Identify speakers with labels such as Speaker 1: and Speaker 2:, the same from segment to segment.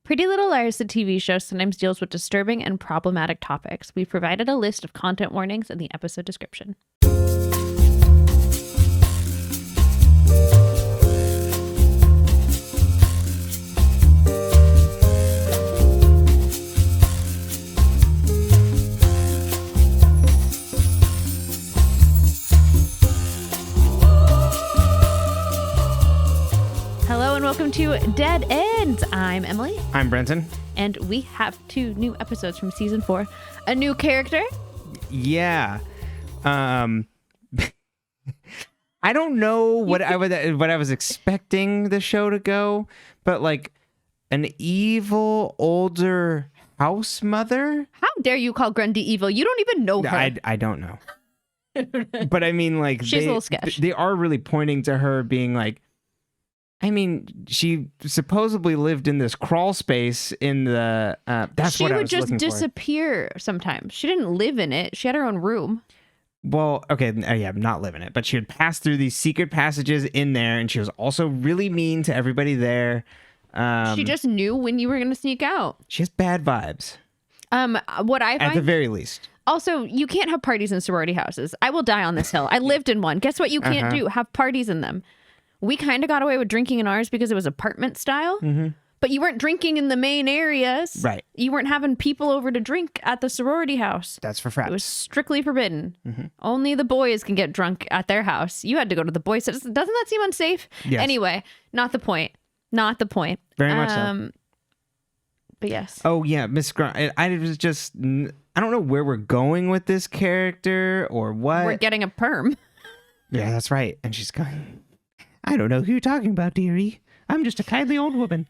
Speaker 1: Pretty Little Liars, the TV show, sometimes deals with disturbing and problematic topics. We've provided a list of content warnings in the episode description. Hello and welcome to Dead Ends. I'm Emily.
Speaker 2: I'm Brenton.
Speaker 1: And we have 2 new episodes from season 4. A new character.
Speaker 2: Yeah. I don't know what I was expecting the show to go, but like an evil older house mother.
Speaker 1: How dare you call Grundy evil? You don't even know her.
Speaker 2: I don't know. But I mean, like,
Speaker 1: she's a little sketch.
Speaker 2: They are really pointing to her being like, I mean, she supposedly lived in this crawl space in the. That's what I was looking for. She would just
Speaker 1: disappear sometimes. She didn't live in it. She had her own room.
Speaker 2: Well, okay, yeah, not live in it, but she would pass through these secret passages in there, and she was also really mean to everybody there.
Speaker 1: She just knew when you were going to sneak out.
Speaker 2: She has bad vibes.
Speaker 1: What I find,
Speaker 2: at the very least.
Speaker 1: Also, you can't have parties in sorority houses. I will die on this hill. I lived in one. Guess what you can't do? Have parties in them. We kind of got away with drinking in ours because it was apartment style, but you weren't drinking in the main areas.
Speaker 2: Right.
Speaker 1: You weren't having people over to drink at the sorority house.
Speaker 2: That's for frats.
Speaker 1: It was strictly forbidden. Only the boys can get drunk at their house. You had to go to the boys. Doesn't that seem unsafe?
Speaker 2: Yes.
Speaker 1: Anyway, not the point. Not the point.
Speaker 2: Very much so.
Speaker 1: But yes.
Speaker 2: Oh, yeah, Miss Grunwald. I was just, I don't know where we're going with this character or what.
Speaker 1: We're getting a perm.
Speaker 2: Yeah, that's right. And she's going, I don't know who you're talking about, dearie. I'm just a kindly old woman.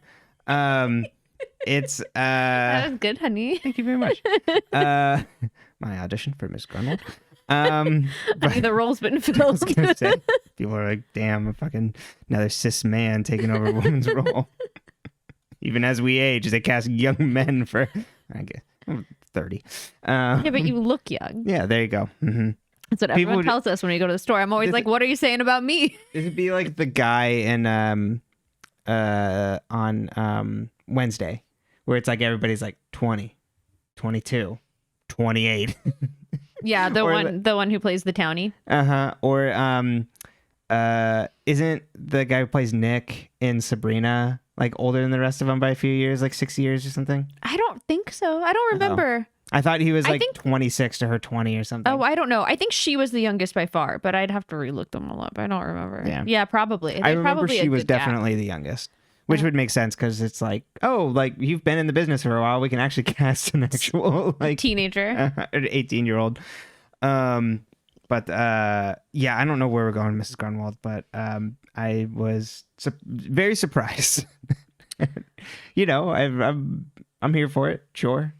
Speaker 2: It's
Speaker 1: that was good, honey.
Speaker 2: Thank you very much. My audition for Miss Grunwald.
Speaker 1: I think the role's been
Speaker 2: I was
Speaker 1: filled.
Speaker 2: gonna say, people are like, damn, another cis man taking over a woman's role. Even as we age, they cast young men for, I guess, 30.
Speaker 1: Yeah, but you look young.
Speaker 2: Yeah, there you go.
Speaker 1: That's what everyone tells us when we go to the store. I'm always like, what are you saying about me?
Speaker 2: It'd be like the guy in on Wednesday, where it's like everybody's like 20, 22, 28.
Speaker 1: Yeah, the one who plays the townie.
Speaker 2: Or isn't the guy who plays Nick in Sabrina like older than the rest of them by a few years, like 6 years or something?
Speaker 1: I don't think so. I don't remember.
Speaker 2: I thought he was 26 to her 20 or something.
Speaker 1: Oh, I don't know. I think she was the youngest by far, but I'd have to relook them all up. I don't remember. Yeah, probably.
Speaker 2: I remember she was definitely the youngest, which would make sense because it's like, oh, like you've been in the business for a while. We can actually cast an actual like
Speaker 1: teenager,
Speaker 2: an 18-year-old. But yeah, I don't know where we're going, Mrs. Grunwald, but I was very surprised. You know, I'm here for it. Sure.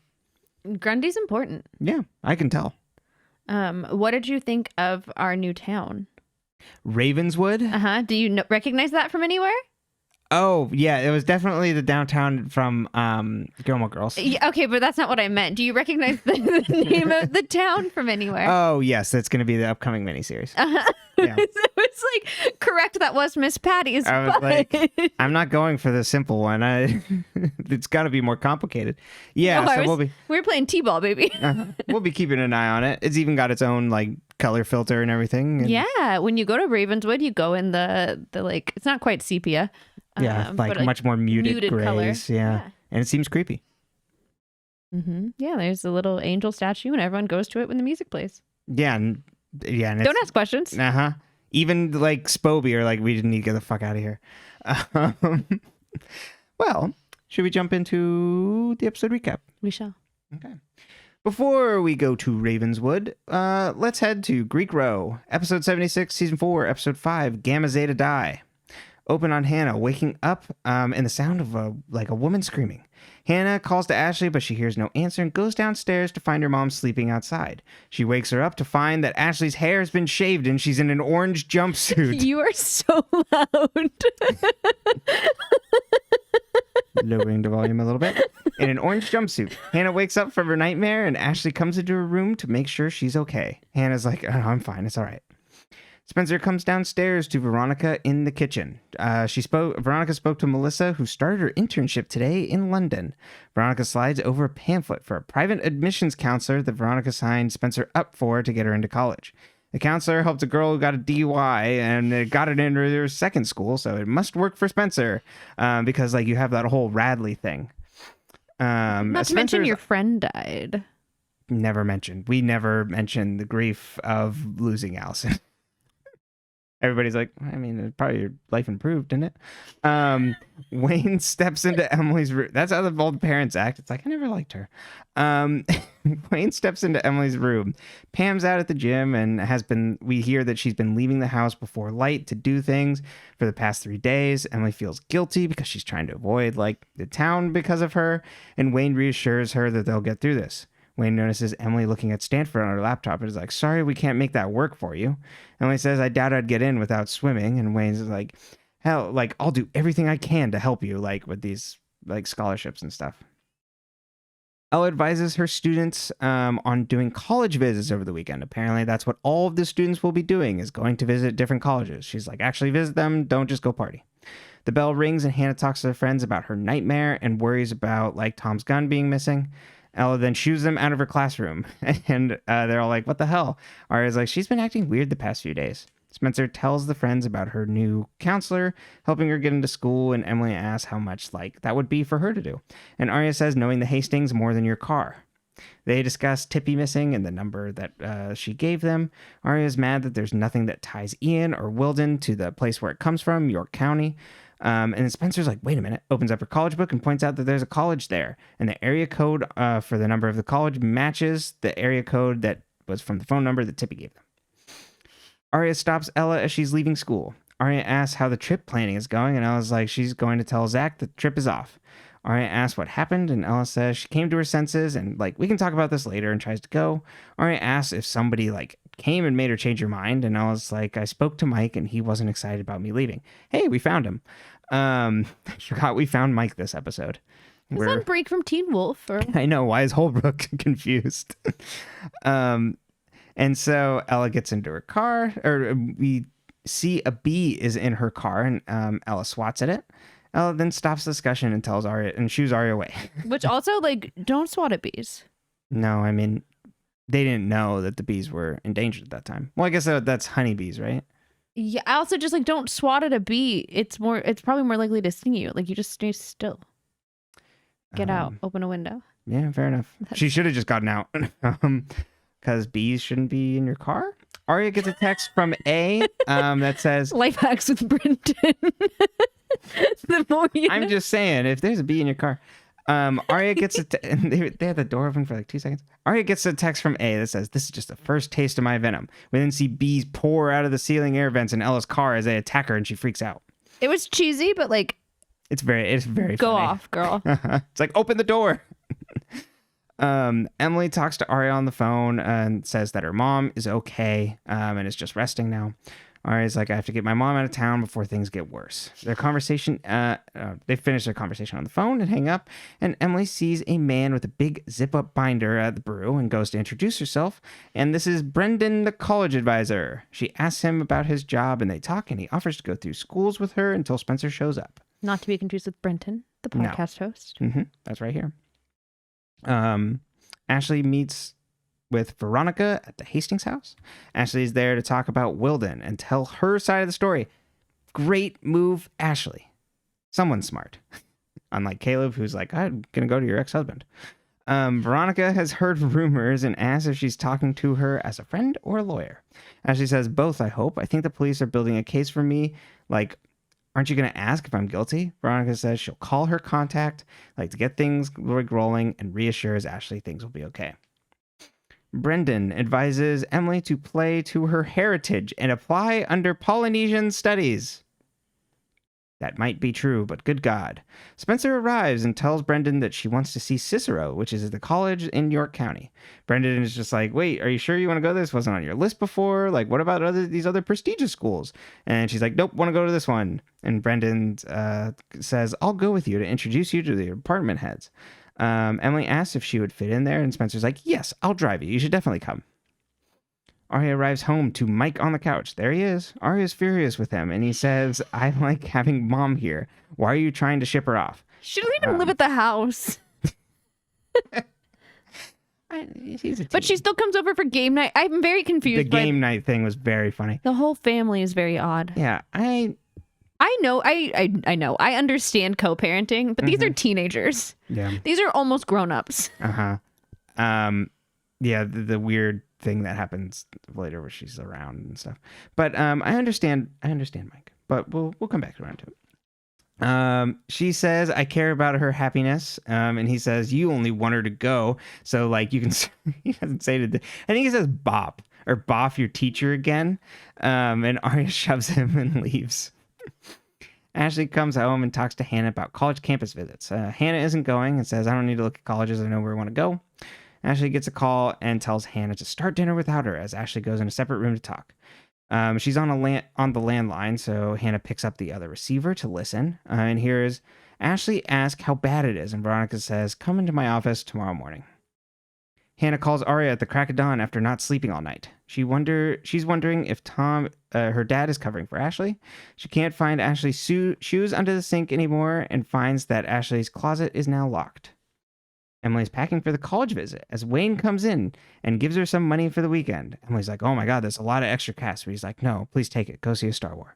Speaker 1: Grundy's important.
Speaker 2: Yeah, I can tell.
Speaker 1: What did you think of our new town?
Speaker 2: Ravenswood?
Speaker 1: Do you recognize that from anywhere?
Speaker 2: Oh, yeah, it was definitely the downtown from Gilmore Girls.
Speaker 1: Yeah, okay, but that's not what I meant. Do you recognize the name of the town from anywhere?
Speaker 2: Oh, yes, that's going to be the upcoming miniseries.
Speaker 1: Yeah. It's like, correct, that was Miss Patty's.
Speaker 2: I was like, I'm not going for the simple one. It's got to be more complicated. Yeah,
Speaker 1: we were playing T-ball, baby.
Speaker 2: We'll be keeping an eye on it. It's even got its own like color filter and everything. And
Speaker 1: yeah, when you go to Ravenswood, you go in the like, it's not quite sepia.
Speaker 2: Yeah, like much more muted grays.
Speaker 1: Color.
Speaker 2: Yeah, and it seems creepy.
Speaker 1: Yeah, there's a little angel statue, and everyone goes to it when the music plays.
Speaker 2: Yeah, and
Speaker 1: don't ask questions.
Speaker 2: Even like Spoby are like, we didn't need to get the fuck out of here. Well, should we jump into the episode recap?
Speaker 1: We shall.
Speaker 2: Okay. Before we go to Ravenswood, let's head to Greek Row, episode 76, season 4, episode 5, Gamma Zeta Die. Open on Hanna waking up and the sound of a woman screaming. Hanna calls to Ashley, but she hears no answer and goes downstairs to find her mom sleeping outside. She wakes her up to find that Ashley's hair has been shaved and she's in an orange jumpsuit.
Speaker 1: You are so loud.
Speaker 2: Lowering the volume a little bit. In an orange jumpsuit. Hanna wakes up from her nightmare and Ashley comes into her room to make sure she's okay. Hanna's like, oh, I'm fine. It's all right. Spencer comes downstairs to Veronica in the kitchen. Veronica spoke to Melissa, who started her internship today in London. Veronica slides over a pamphlet for a private admissions counselor that Veronica signed Spencer up for to get her into college. The counselor helped a girl who got a DUI and it got it into their second school, so it must work for Spencer because like you have that whole Radley thing.
Speaker 1: Not to mention your friend died.
Speaker 2: Never mentioned. We never mentioned the grief of losing Allison. Everybody's like, I mean, probably your life improved, didn't it? Wayne steps into Emily's room. That's how all the parents act. It's like, I never liked her. Wayne steps into Emily's room. Pam's out at the gym and we hear that she's been leaving the house before light to do things for the past 3 days. Emily feels guilty because she's trying to avoid like the town because of her. And Wayne reassures her that they'll get through this. Wayne notices Emily looking at Stanford on her laptop and is like, sorry, we can't make that work for you. Emily says, I doubt I'd get in without swimming. And Wayne's like, hell, like, I'll do everything I can to help you, like, with these, like, scholarships and stuff. Ella advises her students on doing college visits over the weekend. Apparently, that's what all of the students will be doing, is going to visit different colleges. She's like, actually visit them, don't just go party. The bell rings and Hanna talks to her friends about her nightmare and worries about, like, Tom's gun being missing. Ella then shoos them out of her classroom, and they're all like, what the hell? Aria's like, she's been acting weird the past few days. Spencer tells the friends about her new counselor, helping her get into school, and Emily asks how much, like, that would be for her to do. And Aria says, knowing the Hastings more than your car. They discuss Tippy missing and the number that she gave them. Aria's mad that there's nothing that ties Ian or Wilden to the place where it comes from, York County. And then Spencer's like, wait a minute, opens up her college book and points out that there's a college there. And the area code for the number of the college matches the area code that was from the phone number that Tippy gave them. Aria stops Ella as she's leaving school. Aria asks how the trip planning is going, and Ella's like, she's going to tell Zach the trip is off. Aria asks what happened, and Ella says she came to her senses, and like, we can talk about this later, and tries to go. Aria asks if somebody like came and made her change her mind, and Ella's like, I spoke to Mike, and he wasn't excited about me leaving. Hey, we found him. I forgot we found Mike this episode.
Speaker 1: Is that break from Teen Wolf? Or...
Speaker 2: I know, why is Holbrook confused? And so Ella gets into her car, or we see a bee is in her car, and Ella swats at it. Ella then stops the discussion and tells Aria and shoos Aria away.
Speaker 1: Which also, like, don't swat at bees.
Speaker 2: No, I mean, they didn't know that the bees were endangered at that time. Well, I guess that's honeybees, right?
Speaker 1: Yeah. I also just like, don't swat at a bee. It's probably more likely to sting you. Like, you just stay still. Get out. Open a window.
Speaker 2: Yeah, fair enough. She should have just gotten out. Because bees shouldn't be in your car. Aria gets a text from A that says...
Speaker 1: Life hacks with Brenton. The more you know.
Speaker 2: I'm just saying, if there's a bee in your car... Aria gets they had the door open for like 2 seconds. Aria gets a text from A that says, this is just the first taste of my venom. We then see bees pour out of the ceiling air vents in Ella's car as they attack her and she freaks out.
Speaker 1: It was cheesy, but like...
Speaker 2: It's very
Speaker 1: Go
Speaker 2: funny.
Speaker 1: off, girl.
Speaker 2: It's like, open the door. Emily talks to Aria on the phone and says that her mom is okay and is just resting now. Aria's like, I have to get my mom out of town before things get worse. Their conversation, they finish their conversation on the phone and hang up, and Emily sees a man with a big zip-up binder at the brew and goes to introduce herself, and this is Brendan, the college advisor. She asks him about his job, and they talk, and he offers to go through schools with her until Spencer shows up.
Speaker 1: Not to be confused with Brenton, the podcast host.
Speaker 2: Mm-hmm. That's right here. Ashley meets with Veronica at the Hastings house. Ashley's there to talk about Wilden and tell her side of the story. Great move, Ashley. Someone's smart. Unlike Caleb, who's like, I'm going to go to your ex-husband. Veronica has heard rumors and asks if she's talking to her as a friend or a lawyer. Ashley says, both, I hope. I think the police are building a case for me. Like, aren't you going to ask if I'm guilty? Veronica says she'll call her contact, like, to get things rolling, and reassures Ashley things will be okay. Brendan advises Emily to play to her heritage and apply under Polynesian studies. That might be true, but good God. Spencer arrives and tells Brendan that she wants to see Cicero, which is at the college in York County. Brendan is just like, wait, are you sure you want to go to this? Wasn't on your list before? Like, what about these other prestigious schools? And she's like, nope, want to go to this one. And Brendan says, I'll go with you to introduce you to the department heads. Emily asks if she would fit in there, and Spencer's like, yes, I'll drive you. You should definitely come. Aria arrives home to Mike on the couch. There he is. Aria's furious with him, and he says, I like having Mom here. Why are you trying to ship her off?
Speaker 1: She doesn't even live at the house. But she still comes over for game night. I'm very confused.
Speaker 2: The game night thing was very funny.
Speaker 1: The whole family is very odd.
Speaker 2: Yeah, I
Speaker 1: know. I know. I understand co-parenting, but these are teenagers.
Speaker 2: Yeah.
Speaker 1: These are almost grown-ups.
Speaker 2: Yeah, the weird thing that happens later where she's around and stuff. But I understand Mike. But we'll come back around to it. She says, I care about her happiness. And he says, you only want her to go. So like you can, he doesn't say it. I think he says bop or boff your teacher again. And Aria shoves him and leaves. Ashley comes home and talks to Hanna about college campus visits. Hanna isn't going and says, I don't need to look at colleges. I know where I want to go. Ashley gets a call and tells Hanna to start dinner without her as Ashley goes in a separate room to talk. She's on the landline, so Hanna picks up the other receiver to listen and hears Ashley ask how bad it is, and Veronica says, come into my office tomorrow morning. Hanna calls Aria at the crack of dawn after not sleeping all night. She's wondering if Tom, her dad, is covering for Ashley. She can't find Ashley's shoes under the sink anymore and finds that Ashley's closet is now locked. Emily's packing for the college visit as Wayne comes in and gives her some money for the weekend. Emily's like, oh my God, there's a lot of extra cash. But he's like, no, please take it. Go see a Star Wars.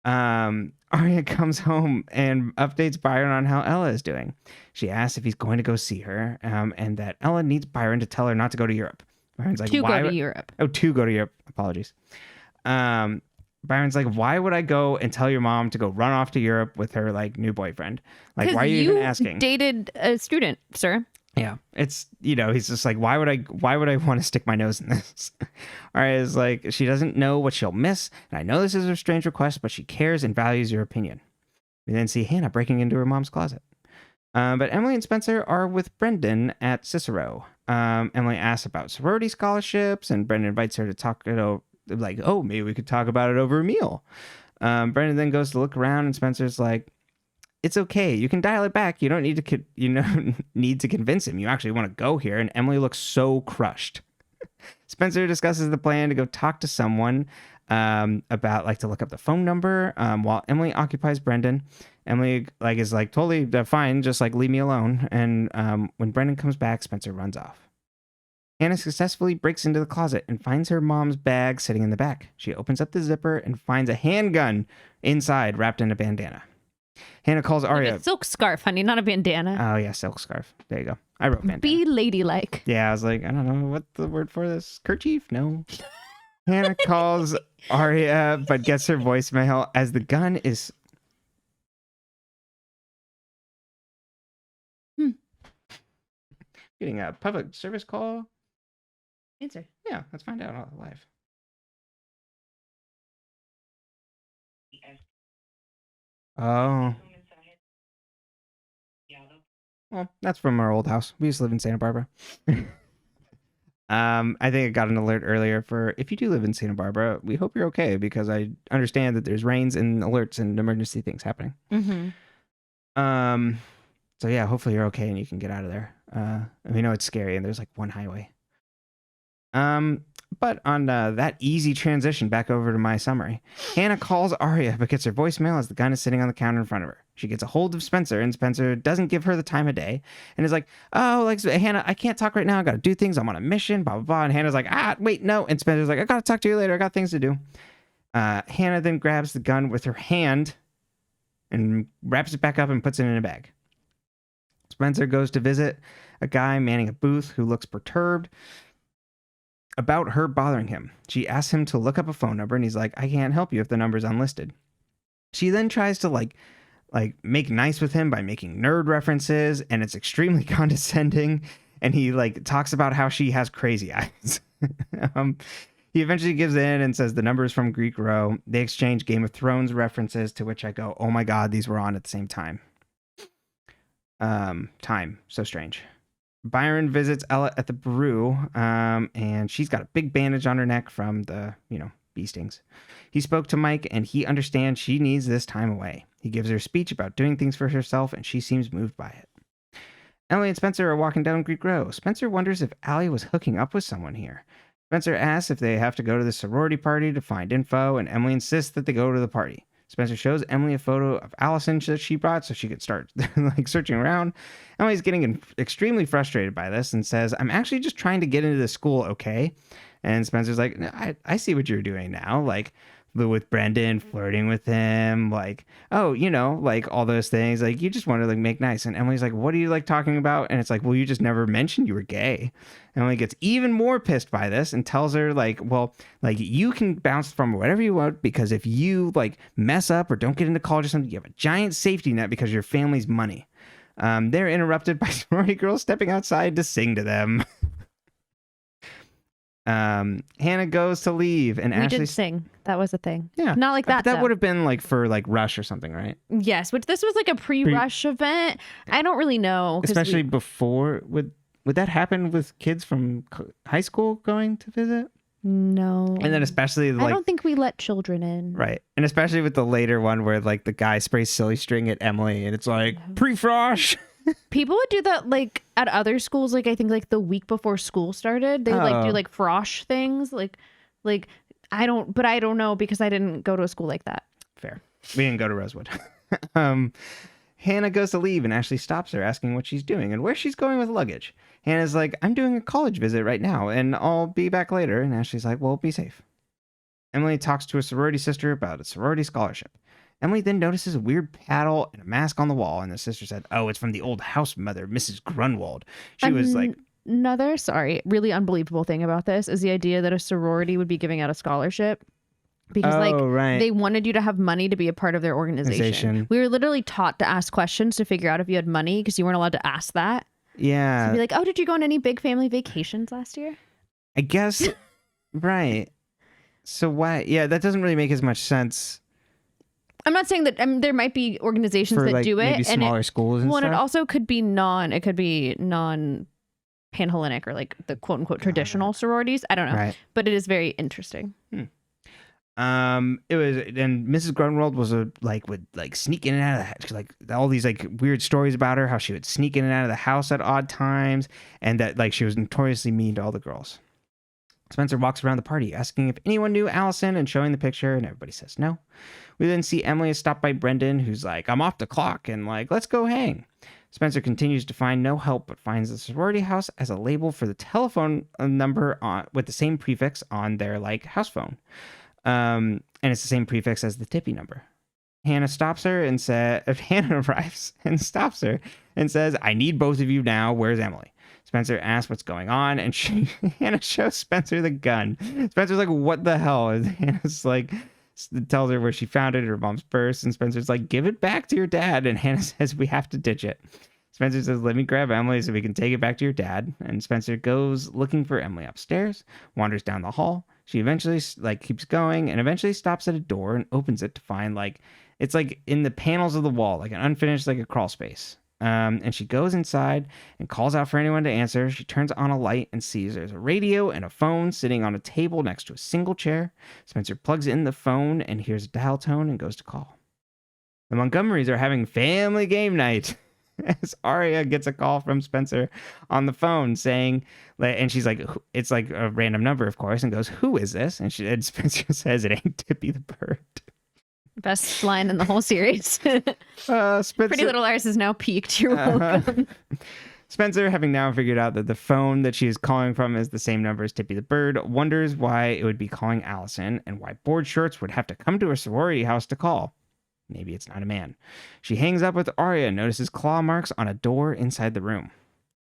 Speaker 2: Aria comes home and updates Byron on how Ella is doing. She asks if he's going to go see her and that Ella needs Byron to tell her not to go to Europe. Byron's like,
Speaker 1: to go to Europe.
Speaker 2: Oh, to go to Europe. Apologies. Byron's like, why would I go and tell your mom to go run off to Europe with her like new boyfriend? Like, why are you even asking?
Speaker 1: Dated a student, sir.
Speaker 2: Yeah, it's, he's just like, why would I want to stick my nose in this? Aria's like, she doesn't know what she'll miss, and I know this is a strange request, but she cares and values your opinion. We then see Hanna breaking into her mom's closet. But Emily and Spencer are with Brenton at Cicero. Emily asks about sorority scholarships, and Brenton invites her to talk it over. Like, oh, maybe we could talk about it over a meal. Brenton then goes to look around, and Spencer's like, it's okay. You can dial it back. You don't need to, need to convince him. You actually want to go here. And Emily looks so crushed. Spencer discusses the plan to go talk to someone about like to look up the phone number while Emily occupies Brendan. Emily is totally fine. Just leave me alone. And when Brendan comes back, Spencer runs off. Hanna successfully breaks into the closet and finds her mom's bag sitting in the back. She opens up the zipper and finds a handgun inside wrapped in a bandana. Hanna calls Aria.
Speaker 1: Like a silk scarf, honey, not a bandana.
Speaker 2: Oh, yeah, silk scarf. There you go. I wrote bandana.
Speaker 1: Be ladylike.
Speaker 2: Yeah, I was like, I don't know what the word for this. Kerchief? No. Hanna calls Aria, but gets her voicemail as the gun is... Getting a public service call.
Speaker 1: Answer.
Speaker 2: Yeah, let's find out live. Oh. Well, that's from our old house. We used to live in Santa Barbara. I think I got an alert earlier for if you do live in Santa Barbara, we hope you're okay because I understand that there's rains and alerts and emergency things happening.
Speaker 1: Mm-hmm.
Speaker 2: So yeah, hopefully you're okay and you can get out of there. We know it's scary and there's one highway. But on that easy transition back over to my summary, Hanna calls Aria but gets her voicemail as the gun is sitting on the counter in front of her. She gets a hold of Spencer and Spencer doesn't give her the time of day and is like, oh, Hanna, I can't talk right now. I got to do things. I'm on a mission, blah, blah, blah. And Hannah's like, wait, no. And Spencer's like, I got to talk to you later. I got things to do. Hanna then grabs the gun with her hand and wraps it back up and puts it in a bag. Spencer goes to visit a guy manning a booth who looks perturbed about her bothering him. She asks him to look up a phone number and he's like, I can't help you if the number's unlisted. She then tries to make nice with him by making nerd references and it's extremely condescending. And he talks about how she has crazy eyes. He eventually gives in and says the number is from Greek Row. They exchange Game of Thrones references to which I go, oh my God, these were on at the same time. So strange. Byron visits Ella at the brew, and she's got a big bandage on her neck from the, bee stings. He spoke to Mike, and he understands she needs this time away. He gives her a speech about doing things for herself, and she seems moved by it. Emily and Spencer are walking down Greek Row. Spencer wonders if Allie was hooking up with someone here. Spencer asks if they have to go to the sorority party to find info, and Emily insists that they go to the party. Spencer shows Emily a photo of Allison that she brought so she could start like searching around. Emily's getting extremely frustrated by this and says, I'm actually just trying to get into the school, okay? And Spencer's like, no, I see what you're doing now. Like, with Brendan, flirting with him, like, oh, you know, like all those things. Like, you just want to like make nice. And Emily's like, what are you like talking about? And it's like, well, you just never mentioned you were gay. Emily gets even more pissed by this and tells her like, well, like you can bounce from whatever you want because if you like mess up or don't get into college or something, you have a giant safety net because of your family's money. They're interrupted by sorority girls stepping outside to sing to them. Hanna goes to leave and Ashley
Speaker 1: did sing. That was a thing.
Speaker 2: Yeah.
Speaker 1: Not like that.
Speaker 2: That would have been like for like Rush or something, right?
Speaker 1: Yes, which this was like a pre-Rush event. I don't really know.
Speaker 2: Especially before, would that happen with kids from high school going to visit?
Speaker 1: No.
Speaker 2: And then especially like,
Speaker 1: I don't think we let children in.
Speaker 2: Right. And especially with the later one where like the guy sprays silly string at Emily and it's like pre-frosh.
Speaker 1: People would do that like at other schools, like I think like the week before school started. They would like do like frosh things. Like I don't know because I didn't go to a school like that.
Speaker 2: Fair. We didn't go to Rosewood. Hanna goes to leave and Ashley stops her asking what she's doing and where she's going with luggage. Hannah's like, I'm doing a college visit right now and I'll be back later. And Ashley's like, well, be safe. Emily talks to a sorority sister about a sorority scholarship. Emily then notices a weird paddle and a mask on the wall, and the sister said, oh, it's from the old house mother, Mrs Grunwald. She was like...
Speaker 1: Another, really unbelievable thing about this is the idea that a sorority would be giving out a scholarship. Because they wanted you to have money to be a part of their organization. We were literally taught to ask questions to figure out if you had money because you weren't allowed to ask that.
Speaker 2: Yeah.
Speaker 1: So be like, oh, did you go on any big family vacations last year?
Speaker 2: I guess, right. So why? Yeah, that doesn't really make as much sense.
Speaker 1: I'm not saying that there might be organizations that do it,
Speaker 2: maybe smaller schools and stuff.
Speaker 1: It also could be non-Panhellenic or like the quote unquote traditional sororities. I don't know, right. But it is very interesting.
Speaker 2: It was, and Mrs. Grunwald was would sneak in and out of the house, like all these like weird stories about her, how she would sneak in and out of the house at odd times, and that like she was notoriously mean to all the girls. Spencer walks around the party asking if anyone knew Allison and showing the picture, and everybody says no. We then see Emily is stopped by Brenton, who's like, I'm off the clock, and like, let's go hang. Spencer continues to find no help, but finds the sorority house as a label for the telephone number with the same prefix on their like house phone. And it's the same prefix as the Tippy number. Hanna stops her and Hanna arrives and stops her and says, I need both of you now. Where's Emily? Spencer asks what's going on, and Hanna shows Spencer the gun. Spencer's like, what the hell? And Hannah's like, tells her where she found it in her mom's purse, and Spencer's like, give it back to your dad. And Hanna says, we have to ditch it. Spencer says, let me grab Emily so we can take it back to your dad. And Spencer goes looking for Emily upstairs, wanders down the hall. She eventually keeps going and eventually stops at a door and opens it to find it's like in the panels of the wall, like an unfinished, like a crawl space. And she goes inside and calls out for anyone to answer. She turns on a light and sees there's a radio and a phone sitting on a table next to a single chair. Spencer plugs in the phone and hears a dial tone and goes to call. The Montgomerys are having family game night. As Aria gets a call from Spencer on the phone saying, and she's like, it's like a random number, of course, and goes, who is this? And Spencer says, it ain't Tippy the bird.
Speaker 1: Best line in the whole series.
Speaker 2: Spencer,
Speaker 1: Pretty Little Liars is now peaked. You're welcome.
Speaker 2: Spencer, having now figured out that the phone that she is calling from is the same number as Tippy the bird, wonders why it would be calling Allison and why board shorts would have to come to a sorority house to call. Maybe it's not a man. She hangs up with Aria and notices claw marks on a door inside the room.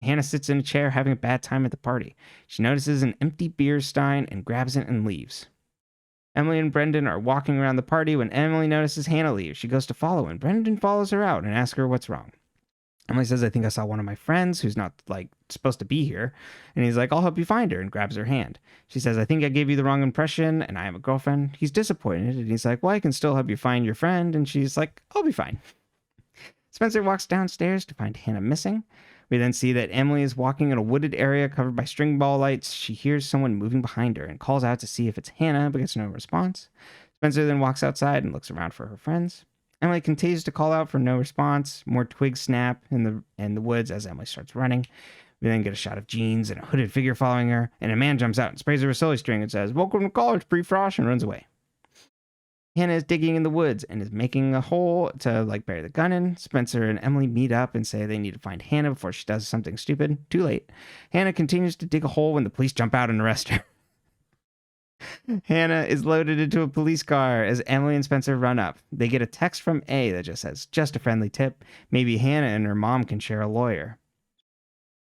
Speaker 2: Hanna sits in a chair having a bad time at the party. She notices an empty beer stein and grabs it and leaves. Emily and Brendan are walking around the party when Emily notices Hanna leave. She goes to follow, and Brendan follows her out and asks her what's wrong. Emily says, I think I saw one of my friends who's not, supposed to be here. And he's like, I'll help you find her, and grabs her hand. She says, I think I gave you the wrong impression, and I am a girlfriend. He's disappointed, and he's like, well, I can still help you find your friend. And she's like, I'll be fine. Spencer walks downstairs to find Hanna missing. We then see that Emily is walking in a wooded area covered by string ball lights. She hears someone moving behind her and calls out to see if it's Hanna, but gets no response. Spencer then walks outside and looks around for her friends. Emily continues to call out for no response. More twigs snap in the woods as Emily starts running. We then get a shot of jeans and a hooded figure following her, and a man jumps out and sprays her with silly string and says, "Welcome to college, pre-frost," and runs away. Hanna is digging in the woods and is making a hole to bury the gun in. Spencer and Emily meet up and say they need to find Hanna before she does something stupid. Too late. Hanna continues to dig a hole when the police jump out and arrest her. Hanna is loaded into a police car as Emily and Spencer run up. They get a text from A that just says, "Just a friendly tip. Maybe Hanna and her mom can share a lawyer."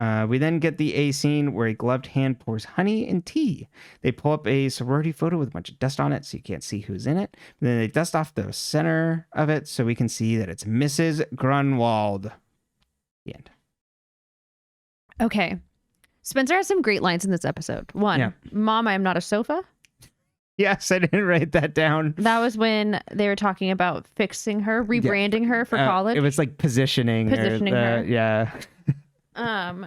Speaker 2: We then get the A scene where a gloved hand pours honey and tea. They pull up a sorority photo with a bunch of dust on it so you can't see who's in it. And then they dust off the center of it so we can see that it's Mrs. Grunwald. The end.
Speaker 1: Okay. Spencer has some great lines in this episode. One,
Speaker 2: Yeah.
Speaker 1: "Mom, I am not a sofa."
Speaker 2: Yes, I didn't write that down.
Speaker 1: That was when they were talking about fixing her, rebranding her for college.
Speaker 2: It was positioning
Speaker 1: her.
Speaker 2: Yeah. Mom,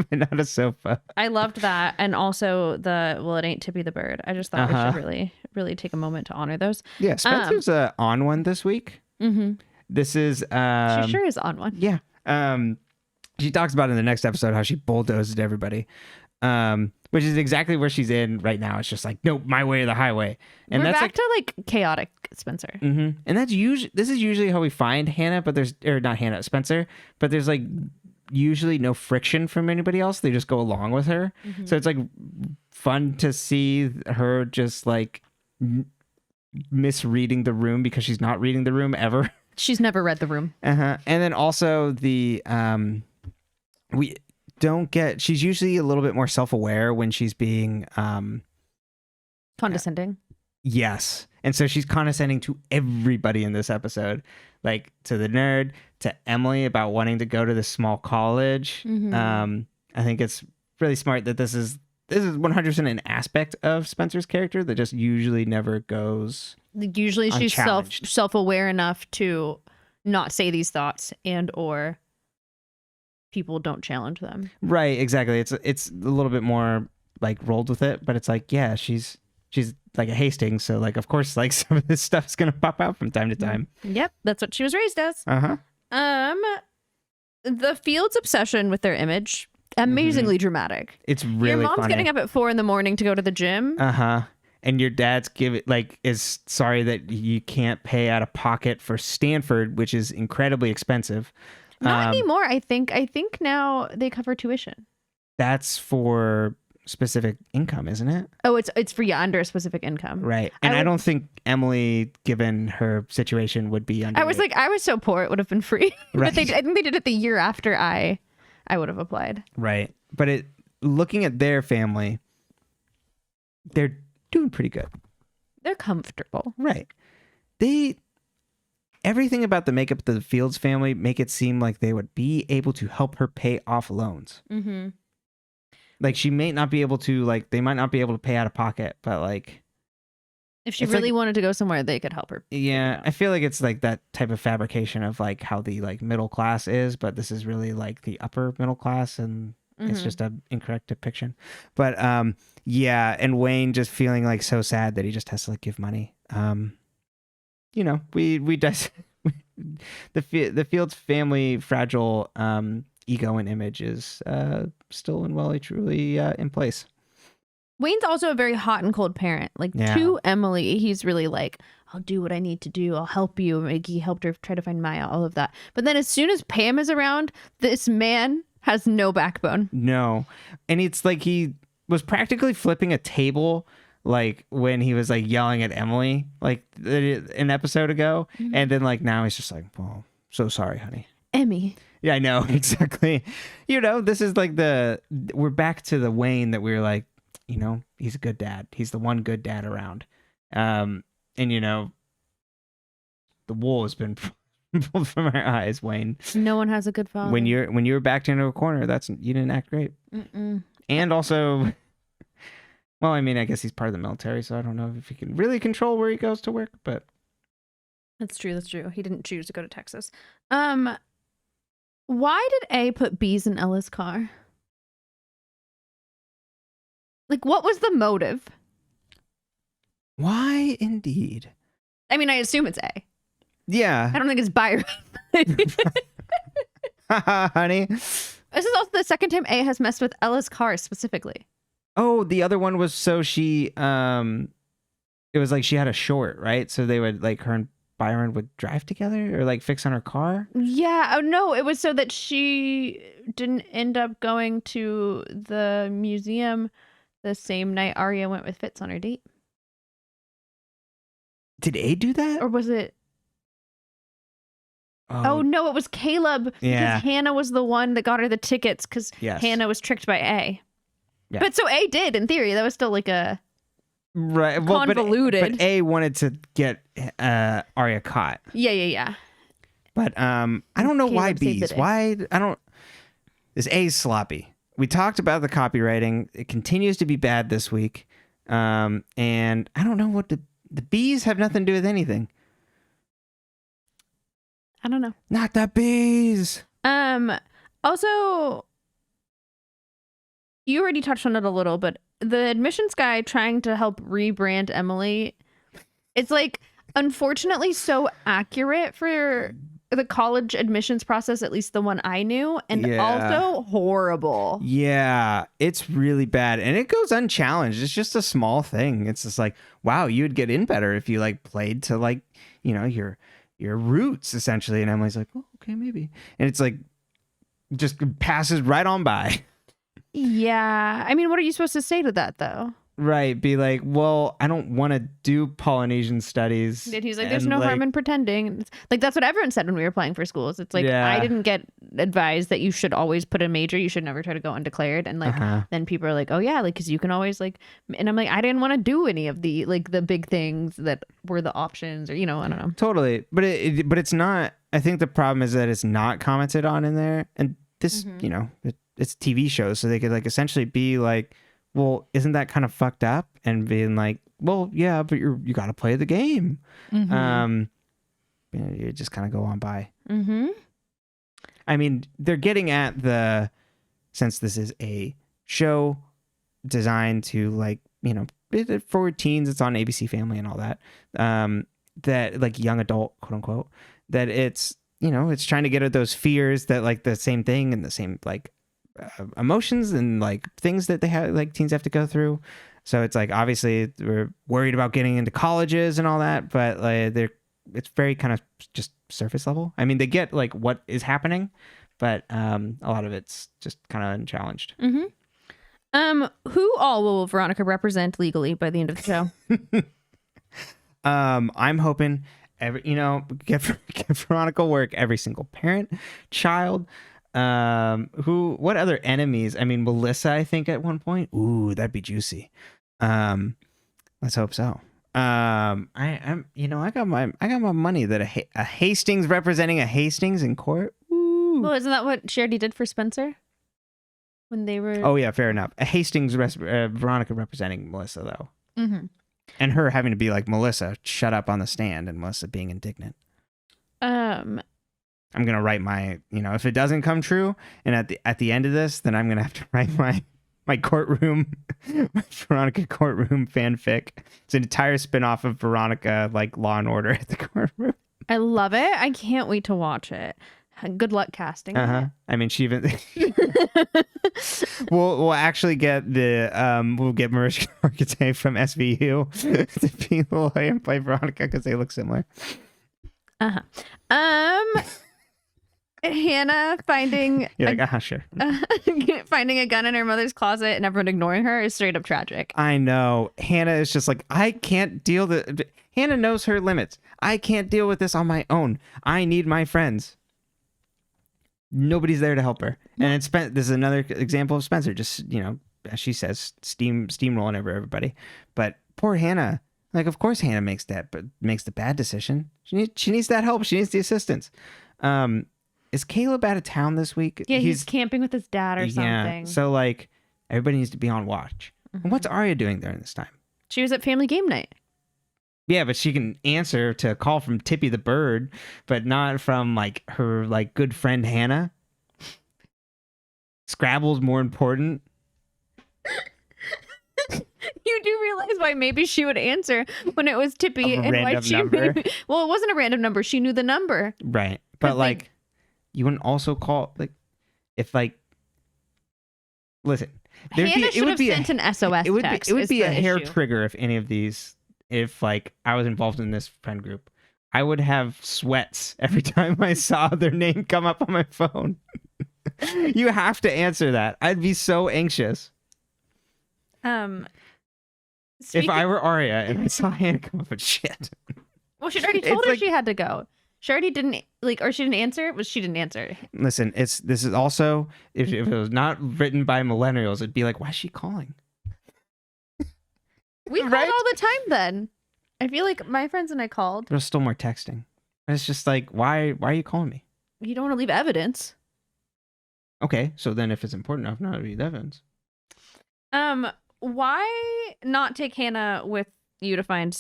Speaker 2: not a sofa.
Speaker 1: I loved that. And also it ain't Tippy the bird. I just thought we should really, really take a moment to honor those.
Speaker 2: Yeah, Spencer's on one this week.
Speaker 1: Mm-hmm.
Speaker 2: This is...
Speaker 1: she sure is on one.
Speaker 2: Yeah. She talks about in the next episode how she bulldozed everybody, which is exactly where she's in right now. It's just nope, my way or the highway. And
Speaker 1: we're
Speaker 2: that's
Speaker 1: back to chaotic Spencer.
Speaker 2: Mm-hmm. And this is usually how we find Hanna, but not Hanna, Spencer, but there's usually no friction from anybody else. They just go along with her. Mm-hmm. So it's fun to see her just misreading the room because she's not reading the room ever.
Speaker 1: She's never read the room.
Speaker 2: And then also the we don't get, she's usually a little bit more self-aware when she's being
Speaker 1: condescending.
Speaker 2: Yes. And so she's condescending to everybody in this episode, to the nerd, to Emily about wanting to go to this small college. Mm-hmm. I think it's really smart that this is 100% an aspect of Spencer's character that just usually never goes.
Speaker 1: Usually she's self-aware enough to not say these thoughts or people don't challenge them.
Speaker 2: Right, exactly. It's a little bit more rolled with it, but it's yeah, she's like a Hastings, so of course some of this stuff's gonna pop out from time to time.
Speaker 1: Yep, that's what she was raised as. The Fields' obsession with their image, amazingly dramatic.
Speaker 2: It's really
Speaker 1: your mom's
Speaker 2: funny.
Speaker 1: Getting up at 4 a.m. to go to the gym.
Speaker 2: And your dad's is sorry that you can't pay out of pocket for Stanford, which is incredibly expensive.
Speaker 1: Not anymore. I think now they cover tuition.
Speaker 2: That's for specific income, isn't it?
Speaker 1: Oh, it's for under a specific income,
Speaker 2: right? And I don't think Emily, given her situation, would be under.
Speaker 1: I was so poor it would have been free.
Speaker 2: Right.
Speaker 1: But I think they did it the year after I would have applied.
Speaker 2: Right, but looking at their family, they're doing pretty good.
Speaker 1: They're comfortable,
Speaker 2: right? Everything about the makeup of the Fields family make it seem like they would be able to help her pay off loans. Mm-hmm. She may not be able to, they might not be able to pay out of pocket, but
Speaker 1: if she really wanted to go somewhere, they could help her.
Speaker 2: Yeah, I feel like it's that type of fabrication of how the middle class is, but this is really the upper middle class, and it's just an incorrect depiction. But yeah, and Wayne just feeling so sad that he just has to give money. We the Fields family fragile ego and image is still and well truly in place.
Speaker 1: Wayne's also a very hot and cold parent. To Emily, he's really I'll do what I need to do. I'll help you. He helped her try to find Maya, all of that. But then as soon as Pam is around, this man has no backbone.
Speaker 2: No. And it's he was practically flipping a table when he was yelling at Emily an episode ago. Mm-hmm. And then now he's just well, so sorry, honey.
Speaker 1: Emmy.
Speaker 2: Yeah, I know. Exactly. This is we're back to the Wayne that we were he's a good dad. He's the one good dad around. And the wool has been pulled from our eyes, Wayne.
Speaker 1: No one has a good father.
Speaker 2: When you're backed into a corner, you didn't act great. Mm-mm. And also, well, I mean, I guess he's part of the military, so I don't know if he can really control where he goes to work, but
Speaker 1: that's true. He didn't choose to go to Texas. Why did A put bees in Ella's car? What was the motive?
Speaker 2: Why indeed?
Speaker 1: I mean, I assume it's A.
Speaker 2: Yeah.
Speaker 1: I don't think it's Byron.
Speaker 2: Honey.
Speaker 1: This is also the second time A has messed with Ella's car specifically.
Speaker 2: Oh, the other one was so she it was like she had a short, right? So they would like her and Byron would drive together or like fix on her car.
Speaker 1: Yeah. Oh no, it was so that she didn't end up going to the museum the same night Aria went with Fitz on her date.
Speaker 2: Did A do that?
Speaker 1: Or was it? Oh no, it was Caleb.
Speaker 2: Yeah.
Speaker 1: Because Hanna was the one that got her the tickets because Hanna was tricked by A. Yeah. But so A did, in theory. That was still like a convoluted.
Speaker 2: But A wanted to get Aria caught.
Speaker 1: Yeah.
Speaker 2: But I don't know why B's. Why I don't. This A's sloppy. We talked about the copywriting. It continues to be bad this week. And I don't know what the B's have nothing to do with anything.
Speaker 1: I don't know.
Speaker 2: Not the B's.
Speaker 1: Also, you already touched on it a little, but the admissions guy trying to help rebrand Emily, it's like, unfortunately, so accurate for the college admissions process, at least the one I knew, and also horrible. Yeah,
Speaker 2: it's really bad, and it goes unchallenged. It's just a small thing. It's just like, wow, you would get in better if you like played to like, you know, your roots essentially. And Emily's like, oh, okay, maybe. And it's like, just passes right on by.
Speaker 1: Yeah, I mean, what are you supposed to say to that though?
Speaker 2: Right, be like, well, I don't want to do Polynesian studies.
Speaker 1: And he's like, there's no harm in pretending. Like, that's what everyone said when we were applying for schools. It's like, I didn't get advised that you should always put a major. You should never try to go undeclared. And like, then people are like, oh yeah, like, because you can always like, and I'm like, I didn't want to do any of the like the big things that were the options, or, you know, I don't know.
Speaker 2: Totally. But it's not, I think the problem is that it's not commented on in there. And this, you know, it's TV shows. So they could like essentially be like, well, isn't that kind of fucked up? And being like, well, yeah, but you got to play the game. You know, you just kind of go on by. I mean, they're getting at since this is a show designed to like, you know, for teens, it's on ABC Family and all that, that like young adult, quote unquote, that it's, you know, it's trying to get at those fears that like the same thing and the same like emotions and like things that they have, like teens have to go through. So it's like, obviously we're worried about getting into colleges and all that, but like it's very kind of just surface level. I mean, they get like what is happening, but a lot of it's just kind of unchallenged.
Speaker 1: Who all will Veronica represent legally by the end of the show?
Speaker 2: I'm hoping get Veronica work every single parent, child. What other enemies? I mean, Melissa, I think at one point. Ooh, that'd be juicy. Let's hope so. I got my money that a Hastings representing a Hastings in court. Ooh.
Speaker 1: Well, isn't that what she already did for Spencer? When they were.
Speaker 2: Oh yeah, fair enough. A Hastings Veronica representing Melissa though. And her having to be like, Melissa, shut up on the stand, and Melissa being indignant. I'm going to write my, if it doesn't come true, and at the end of this, then I'm going to have to write my courtroom, my Veronica courtroom fanfic. It's an entire spinoff of Veronica, like Law and Order at the courtroom.
Speaker 1: I love it. I can't wait to watch it. Good luck casting it.
Speaker 2: I mean, she even... we'll actually get we'll get Mariska Hargitay from SVU to be the lawyer and play Veronica because they look similar.
Speaker 1: Hannah finding
Speaker 2: sure.
Speaker 1: finding a gun in her mother's closet and everyone ignoring her is straight up tragic.
Speaker 2: I know. Hannah is just like, I can't deal Hannah knows her limits. I can't deal with this on my own. I need my friends. Nobody's there to help her. And this is another example of Spencer just, as she says, steamrolling over everybody. But poor Hannah, like, of course Hannah makes the bad decision. She needs that help. She needs the assistance. Is Caleb out of town this week?
Speaker 1: Yeah, he's camping with his dad or something.
Speaker 2: So like everybody needs to be on watch. And what's Aria doing during this time?
Speaker 1: She was at family game night.
Speaker 2: Yeah, but she can answer to a call from Tippy the bird, but not from like her like good friend Hannah. Scrabble's more important.
Speaker 1: You do realize why maybe she would answer when it was Tippy and why she well, it wasn't a random number. She knew the number.
Speaker 2: Right. But like you wouldn't also call like if like listen.
Speaker 1: Hannah should have sent an SOS text.
Speaker 2: It would be a hair
Speaker 1: issue.
Speaker 2: trigger if any of these, if like I was involved in this friend group. I would have sweats every time I saw their name come up on my phone. You have to answer that. I'd be so anxious. If I were Aria and I saw Hanna come up with shit.
Speaker 1: Well, she already told her she had to go. She already didn't, or she didn't answer. She didn't answer.
Speaker 2: Listen, this is also, if it was not written by millennials, it'd be like, why is she calling?
Speaker 1: We called all the time then. I feel like my friends and I called.
Speaker 2: There's still more texting. It's just like, why are you calling me?
Speaker 1: You don't want to leave evidence.
Speaker 2: Okay, so then if it's important enough, not to leave evidence.
Speaker 1: Why not take Hanna with you to find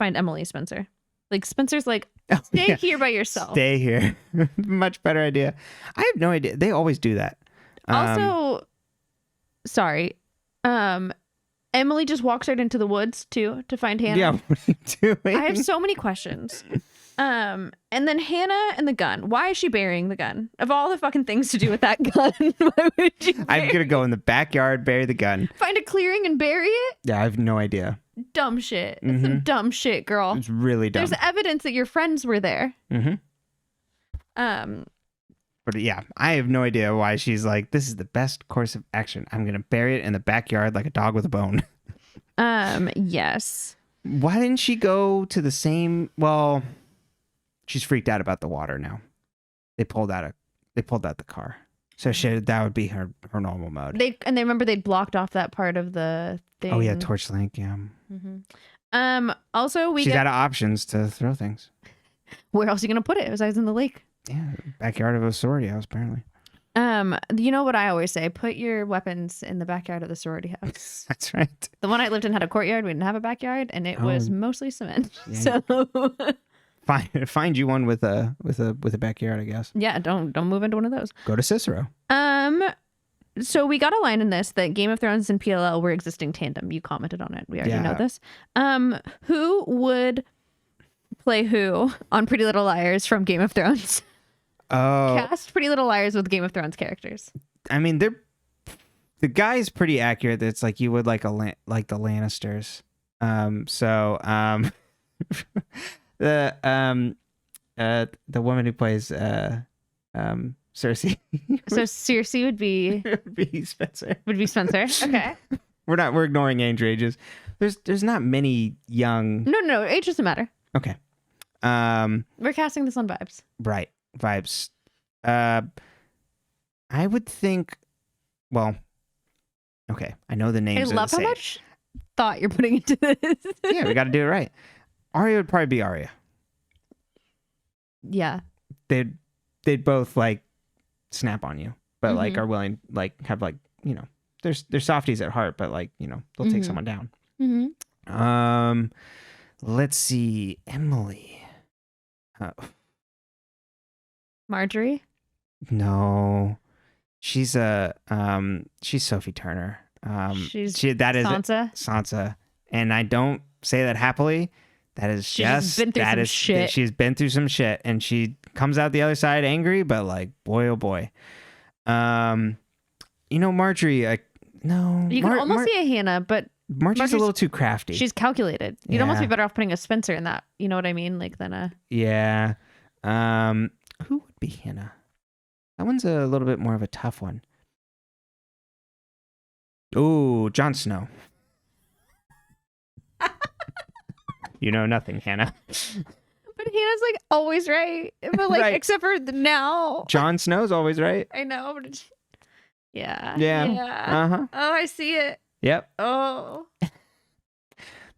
Speaker 1: Emily, Spencer? Like Spencer's like, stay here by yourself.
Speaker 2: Stay here. Much better idea. I have no idea. They always do that.
Speaker 1: Also, sorry. Emily just walks right into the woods too to find Hanna.
Speaker 2: Yeah, what are you doing?
Speaker 1: I have so many questions. And then Hanna and the gun. Why is she burying the gun? Of all the fucking things to do with that gun, why would you
Speaker 2: I'm gonna go in the backyard, bury the gun.
Speaker 1: Find a clearing and bury it?
Speaker 2: Yeah, I have no idea.
Speaker 1: Dumb shit. That's some dumb shit, girl.
Speaker 2: It's really dumb.
Speaker 1: There's evidence that your friends were there.
Speaker 2: But yeah, I have no idea why she's like, this is the best course of action. I'm gonna bury it in the backyard like a dog with a bone.
Speaker 1: Yes.
Speaker 2: Why didn't she go to the same? Well, she's freaked out about the water now. They pulled out the car, so that would be her normal mode.
Speaker 1: They remember they'd blocked off that part of the thing.
Speaker 2: Oh yeah, torch link. Yeah.
Speaker 1: Also,
Speaker 2: she's out of options to throw things.
Speaker 1: Where else are you gonna put it? Besides in the lake.
Speaker 2: Yeah, backyard of a sorority house, apparently.
Speaker 1: You know what I always say? Put your weapons in the backyard of the sorority house.
Speaker 2: That's right.
Speaker 1: The one I lived in had a courtyard. We didn't have a backyard, and it was mostly cement.
Speaker 2: Yeah.
Speaker 1: So
Speaker 2: find you one with a backyard, I guess.
Speaker 1: Yeah, don't move into one of those.
Speaker 2: Go to Cicero.
Speaker 1: So we got a line in this that Game of Thrones and PLL were existing tandem. You commented on it. We already know this. Who would play who on Pretty Little Liars from Game of Thrones?
Speaker 2: Oh,
Speaker 1: Cast Pretty Little Liars with Game of Thrones characters.
Speaker 2: I mean, the guy's pretty accurate. It's like you would like the Lannisters. The woman who plays Cersei.
Speaker 1: So Cersei would be
Speaker 2: Spencer.
Speaker 1: Would be Spencer. Okay.
Speaker 2: We're ignoring age ranges. There's not many young.
Speaker 1: No, age doesn't matter.
Speaker 2: Okay.
Speaker 1: We're casting this on vibes.
Speaker 2: Right. Vibes. I would think. Well. Okay. I know the names.
Speaker 1: I love how much thought you're putting into this.
Speaker 2: Yeah, we got to do it right. Aria would probably be Aria.
Speaker 1: Yeah.
Speaker 2: They'd both like snap on you, but like are willing, like have like, you know, they're softies at heart, but like, you know, they'll take someone down. Let's see, Emily.
Speaker 1: Marjorie?
Speaker 2: No, she's she's Sophie Turner. That is Sansa, and I don't say that happily. That is
Speaker 1: she's been through some shit.
Speaker 2: She's been through some shit, and she comes out the other side angry, but like, boy, oh boy. You know, Marjorie. No,
Speaker 1: you can almost see a Hannah, but
Speaker 2: Marjorie's a little too crafty.
Speaker 1: She's calculated. You'd almost be better off putting a Spencer in that. You know what I mean? Like than a.
Speaker 2: Yeah. Who would be Hannah? That one's a little bit more of a tough one. Ooh, Jon Snow. You know nothing, Hanna.
Speaker 1: But Hannah's like always right. But like, right. Except for now.
Speaker 2: Jon Snow's always right.
Speaker 1: I know. But yeah.
Speaker 2: Uh-huh.
Speaker 1: Oh, I see it.
Speaker 2: Yep.
Speaker 1: Oh.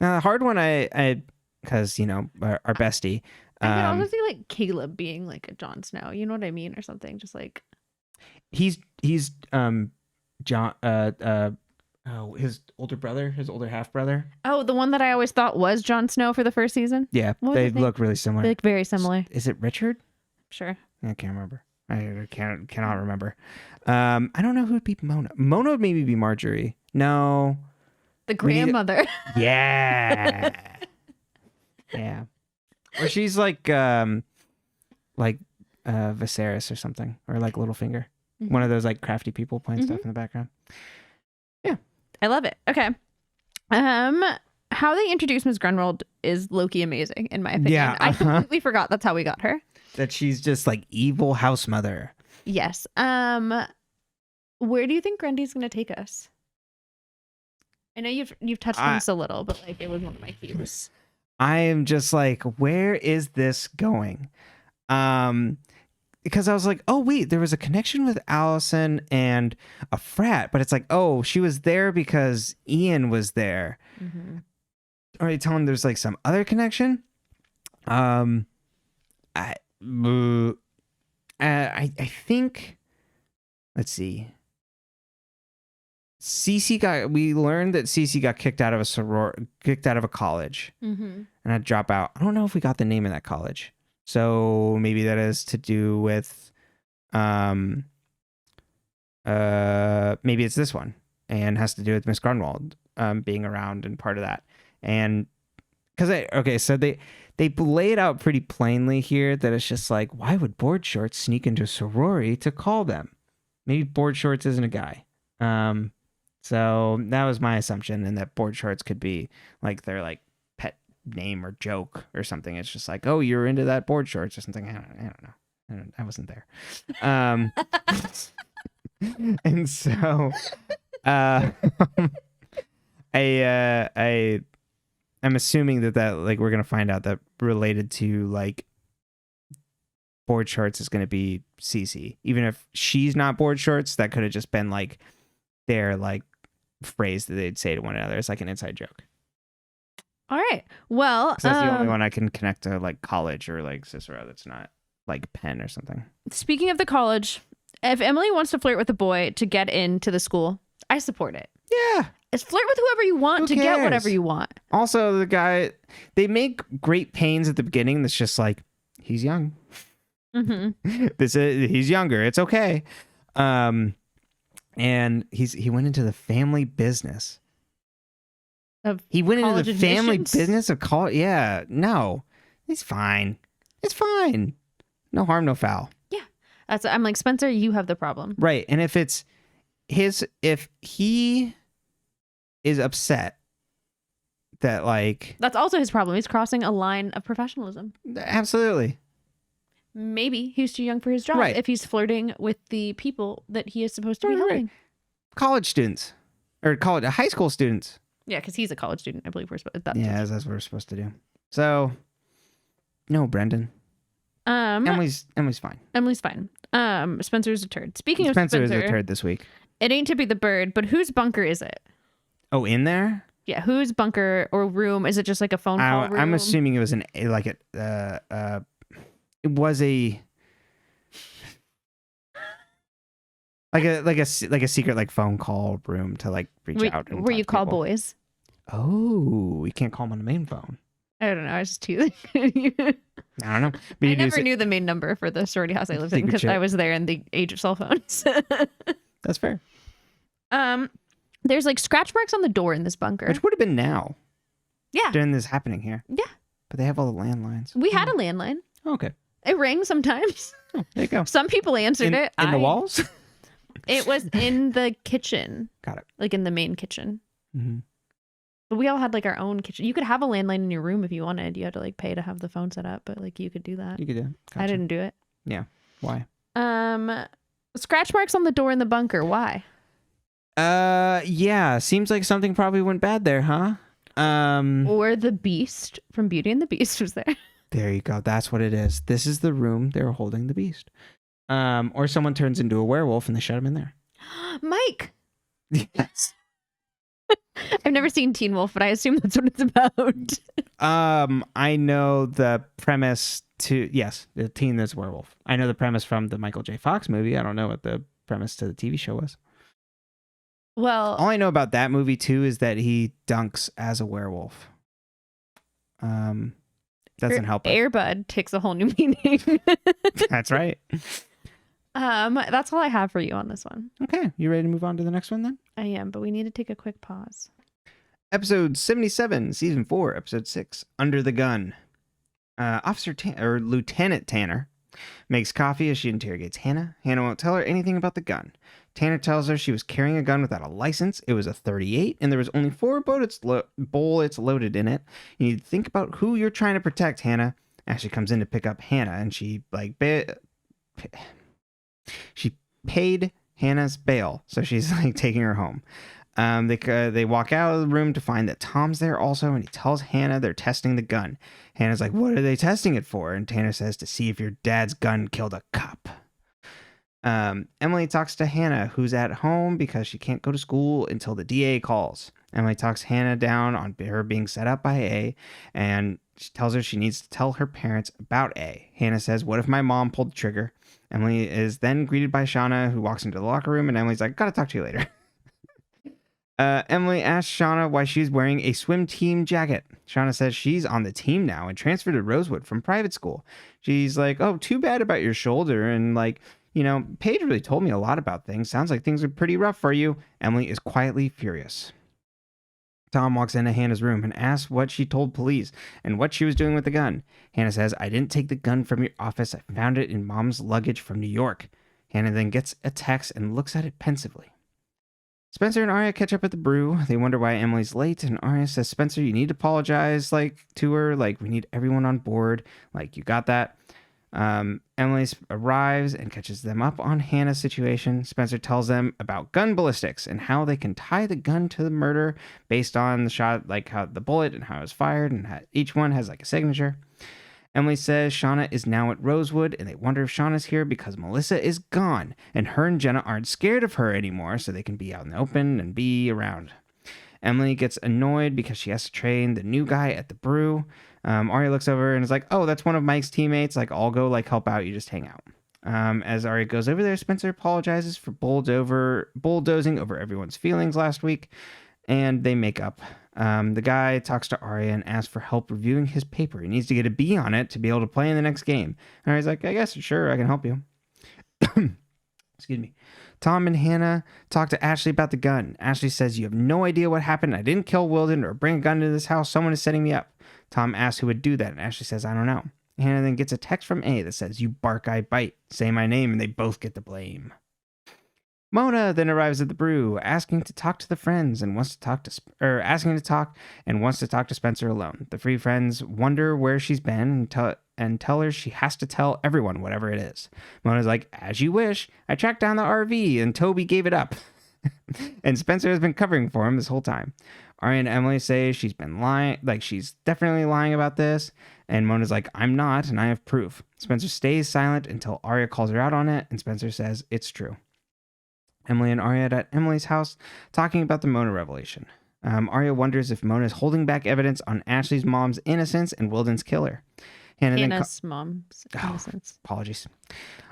Speaker 2: Now, the hard one, because, you know, our bestie.
Speaker 1: I could also see like Caleb being like a Jon Snow. You know what I mean? Or something. Just like.
Speaker 2: He's John, his older brother, his older half brother.
Speaker 1: Oh, the one that I always thought was Jon Snow for the first season?
Speaker 2: Yeah, they look really similar.
Speaker 1: They look very similar.
Speaker 2: Is it Richard?
Speaker 1: Sure.
Speaker 2: I can't remember. I cannot remember. I don't know who would be Mona. Mona would maybe be Marjorie. No.
Speaker 1: The grandmother.
Speaker 2: Yeah. Yeah. Or she's like Viserys or something, or like Littlefinger. One of those like crafty people playing stuff in the background.
Speaker 1: I love it. Okay. How they introduce Ms. Grunwald is low-key amazing, in my opinion.
Speaker 2: Yeah,
Speaker 1: I completely forgot that's how we got her.
Speaker 2: That she's just like evil house mother.
Speaker 1: Yes. Where do you think Grundy's gonna take us? I know you've touched on this a little, but like it was one of my cues.
Speaker 2: I am just like, where is this going? Because I was like, oh wait, there was a connection with Allison and a frat, but it's like, oh, she was there because Ian was there.
Speaker 1: Mm-hmm.
Speaker 2: Are you telling there's like some other connection? I think. Let's see. We learned that Cece got kicked out of a college, and had to drop out. I don't know if we got the name of that college, so maybe that is to do with, maybe it's this one, and has to do with Miss Grunwald, being around and part of that, and so they lay it out pretty plainly here that it's just like, why would Board Shorts sneak into a sorority to call them? Maybe Board Shorts isn't a guy. So that was my assumption, and that Board Shorts could be like their like pet name or joke or something. It's just like, oh, you're into that Board Shorts or something. I don't know. I wasn't there. And so I'm assuming that like we're gonna find out that related to like Board Shorts is gonna be Cece. Even if she's not Board Shorts, that could have just been like their like phrase that they'd say to one another. It's like an inside joke.
Speaker 1: All right. Well,
Speaker 2: that's the only one I can connect to like college or like Cicero that's not like Penn or something.
Speaker 1: Speaking of the college, if Emily wants to flirt with a boy to get into the school, I support it.
Speaker 2: Yeah.
Speaker 1: It's flirt with whoever you want to get whatever you want. Also,
Speaker 2: the guy, they make great pains at the beginning that's just like, he's young.
Speaker 1: Mm-hmm.
Speaker 2: He's younger. It's okay. And he went into the family business. He went into the family business of college. Yeah, no, he's fine. It's fine. No harm, no foul.
Speaker 1: Yeah, I'm like, Spencer, you have the problem,
Speaker 2: right? And if he is upset that like,
Speaker 1: that's also his problem. He's crossing a line of professionalism.
Speaker 2: Absolutely.
Speaker 1: Maybe he's too young for his job,
Speaker 2: right,
Speaker 1: if he's flirting with the people that he is supposed to be helping.
Speaker 2: Right. College students or high school students.
Speaker 1: Yeah, because he's a college student. I believe we're supposed to.
Speaker 2: Yeah, that's what we're supposed to do. So, no, Brendan. Emily's fine.
Speaker 1: Emily's fine. Spencer's a turd. Speaking of
Speaker 2: Spencer is a turd this week.
Speaker 1: It ain't Tippy the bird, but whose bunker is it?
Speaker 2: Oh, in there?
Speaker 1: Yeah, whose bunker or room? Is it just like a phone call room?
Speaker 2: I'm assuming it was it was a like a secret like phone call room to like reach out and
Speaker 1: where you call boys.
Speaker 2: Oh, you can't call them on the main phone.
Speaker 1: I don't know. I was just too.
Speaker 2: I don't know. But
Speaker 1: I never knew the main number for the sorority house I lived in because I was there in the age of cell phones.
Speaker 2: That's fair.
Speaker 1: There's like scratch marks on the door in this bunker,
Speaker 2: which would have been now.
Speaker 1: Yeah,
Speaker 2: during this happening here.
Speaker 1: Yeah,
Speaker 2: but they have all the landlines.
Speaker 1: We had a landline.
Speaker 2: Oh, okay.
Speaker 1: It rang sometimes.
Speaker 2: Oh, there you go.
Speaker 1: Some people answered it.
Speaker 2: In the walls?
Speaker 1: It was in the kitchen.
Speaker 2: Got it.
Speaker 1: Like in the main kitchen.
Speaker 2: Mm-hmm.
Speaker 1: But we all had like our own kitchen. You could have a landline in your room if you wanted. You had to like pay to have the phone set up, but like you could do that.
Speaker 2: You could do it. Gotcha.
Speaker 1: I didn't do it.
Speaker 2: Yeah. Why?
Speaker 1: Scratch marks on the door in the bunker. Why?
Speaker 2: Yeah. Seems like something probably went bad there, huh?
Speaker 1: Or the Beast from Beauty and the Beast was there.
Speaker 2: There you go. That's what it is. This is the room they were holding the Beast. Or someone turns into a werewolf and they shut him in there.
Speaker 1: Mike.
Speaker 2: Yes.
Speaker 1: I've never seen Teen Wolf, but I assume that's what it's about.
Speaker 2: I know the premise yes, the teen is a werewolf. I know the premise from the Michael J. Fox movie. I don't know what the premise to the TV show was.
Speaker 1: Well,
Speaker 2: all I know about that movie too is that he dunks as a werewolf. Doesn't help it.
Speaker 1: Airbud takes a whole new meaning.
Speaker 2: That's right.
Speaker 1: That's all I have for you on this one.
Speaker 2: Okay, you ready to move on to the next one then?
Speaker 1: I am, but we need to take a quick pause.
Speaker 2: Episode 77, season 4, episode 6, Under the Gun. Lieutenant Tanner makes coffee as she interrogates Hanna. Hanna won't tell her anything about the gun. Tanner tells her she was carrying a gun without a license. It was a .38, and there was only 4 bullets loaded in it. You need to think about who you're trying to protect, Hanna. Ashley comes in to pick up Hanna, and she paid Hannah's bail, so she's like taking her home. They walk out of the room to find that Tom's there also, and he tells Hanna they're testing the gun. Hannah's like, what are they testing it for? And Tanner says to see if your dad's gun killed a cop. Emily talks to Hanna, who's at home because she can't go to school until the DA calls. Emily talks Hanna down on her being set up by A, and she tells her she needs to tell her parents about A. Hanna says, what if my mom pulled the trigger? Emily is then greeted by Shauna, who walks into the locker room, and Emily's like, gotta talk to you later. Emily asks Shauna why she's wearing a swim team jacket. Shauna says she's on the team now and transferred to Rosewood from private school. She's like, oh, too bad about your shoulder. And like, you know, Paige really told me a lot about things. Sounds like things are pretty rough for you. Emily is quietly furious. Tom walks into Hannah's room and asks what she told police and what she was doing with the gun. Hanna says, I didn't take the gun from your office. I found it in Mom's luggage from New York. Hanna then gets a text and looks at it pensively. Spencer and Aria catch up at the brew. They wonder why Emily's late, and Aria says, Spencer, you need to apologize, to her. We need everyone on board. You got that. Emily arrives and catches them up on Hannah's situation. Spencer tells them about gun ballistics and how they can tie the gun to the murder based on the shot, how the bullet and how it was fired, and how each one has a signature. Emily says Shauna is now at Rosewood, and they wonder if Shauna's here because Melissa is gone, and her and Jenna aren't scared of her anymore, so they can be out in the open and be around. Emily gets annoyed because she has to train the new guy at the brew. Aria looks over and is like, oh, that's one of Mike's teammates. I'll go, help out. You just hang out. As Aria goes over there, Spencer apologizes for bulldozing over everyone's feelings last week, and they make up. The guy talks to Aria and asks for help reviewing his paper. He needs to get a B on it to be able to play in the next game. Aria's like, I guess, sure, I can help you. Excuse me. Tom and Hanna talk to Ashley about the gun. Ashley says, you have no idea what happened. I didn't kill Wilden or bring a gun into this house. Someone is setting me up. Tom asks who would do that, and Ashley says, I don't know. Hanna then gets a text from A that says, you bark, I bite. Say my name, and they both get the blame. Mona then arrives at the brew, asking to talk to the friends and wants to talk to Spencer alone. The three friends wonder where she's been and tell her she has to tell everyone whatever it is. Mona's like, as you wish. I tracked down the RV and Toby gave it up. And Spencer has been covering for him this whole time. Aria and Emily say she's been lying, she's definitely lying about this. And Mona's like, I'm not, and I have proof. Spencer stays silent until Aria calls her out on it, and Spencer says it's true. Emily and Aria at Emily's house talking about the Mona revelation. Aria wonders if Mona's holding back evidence on Ashley's mom's innocence and Wilden's killer.
Speaker 1: Hannah's mom's innocence.
Speaker 2: Apologies.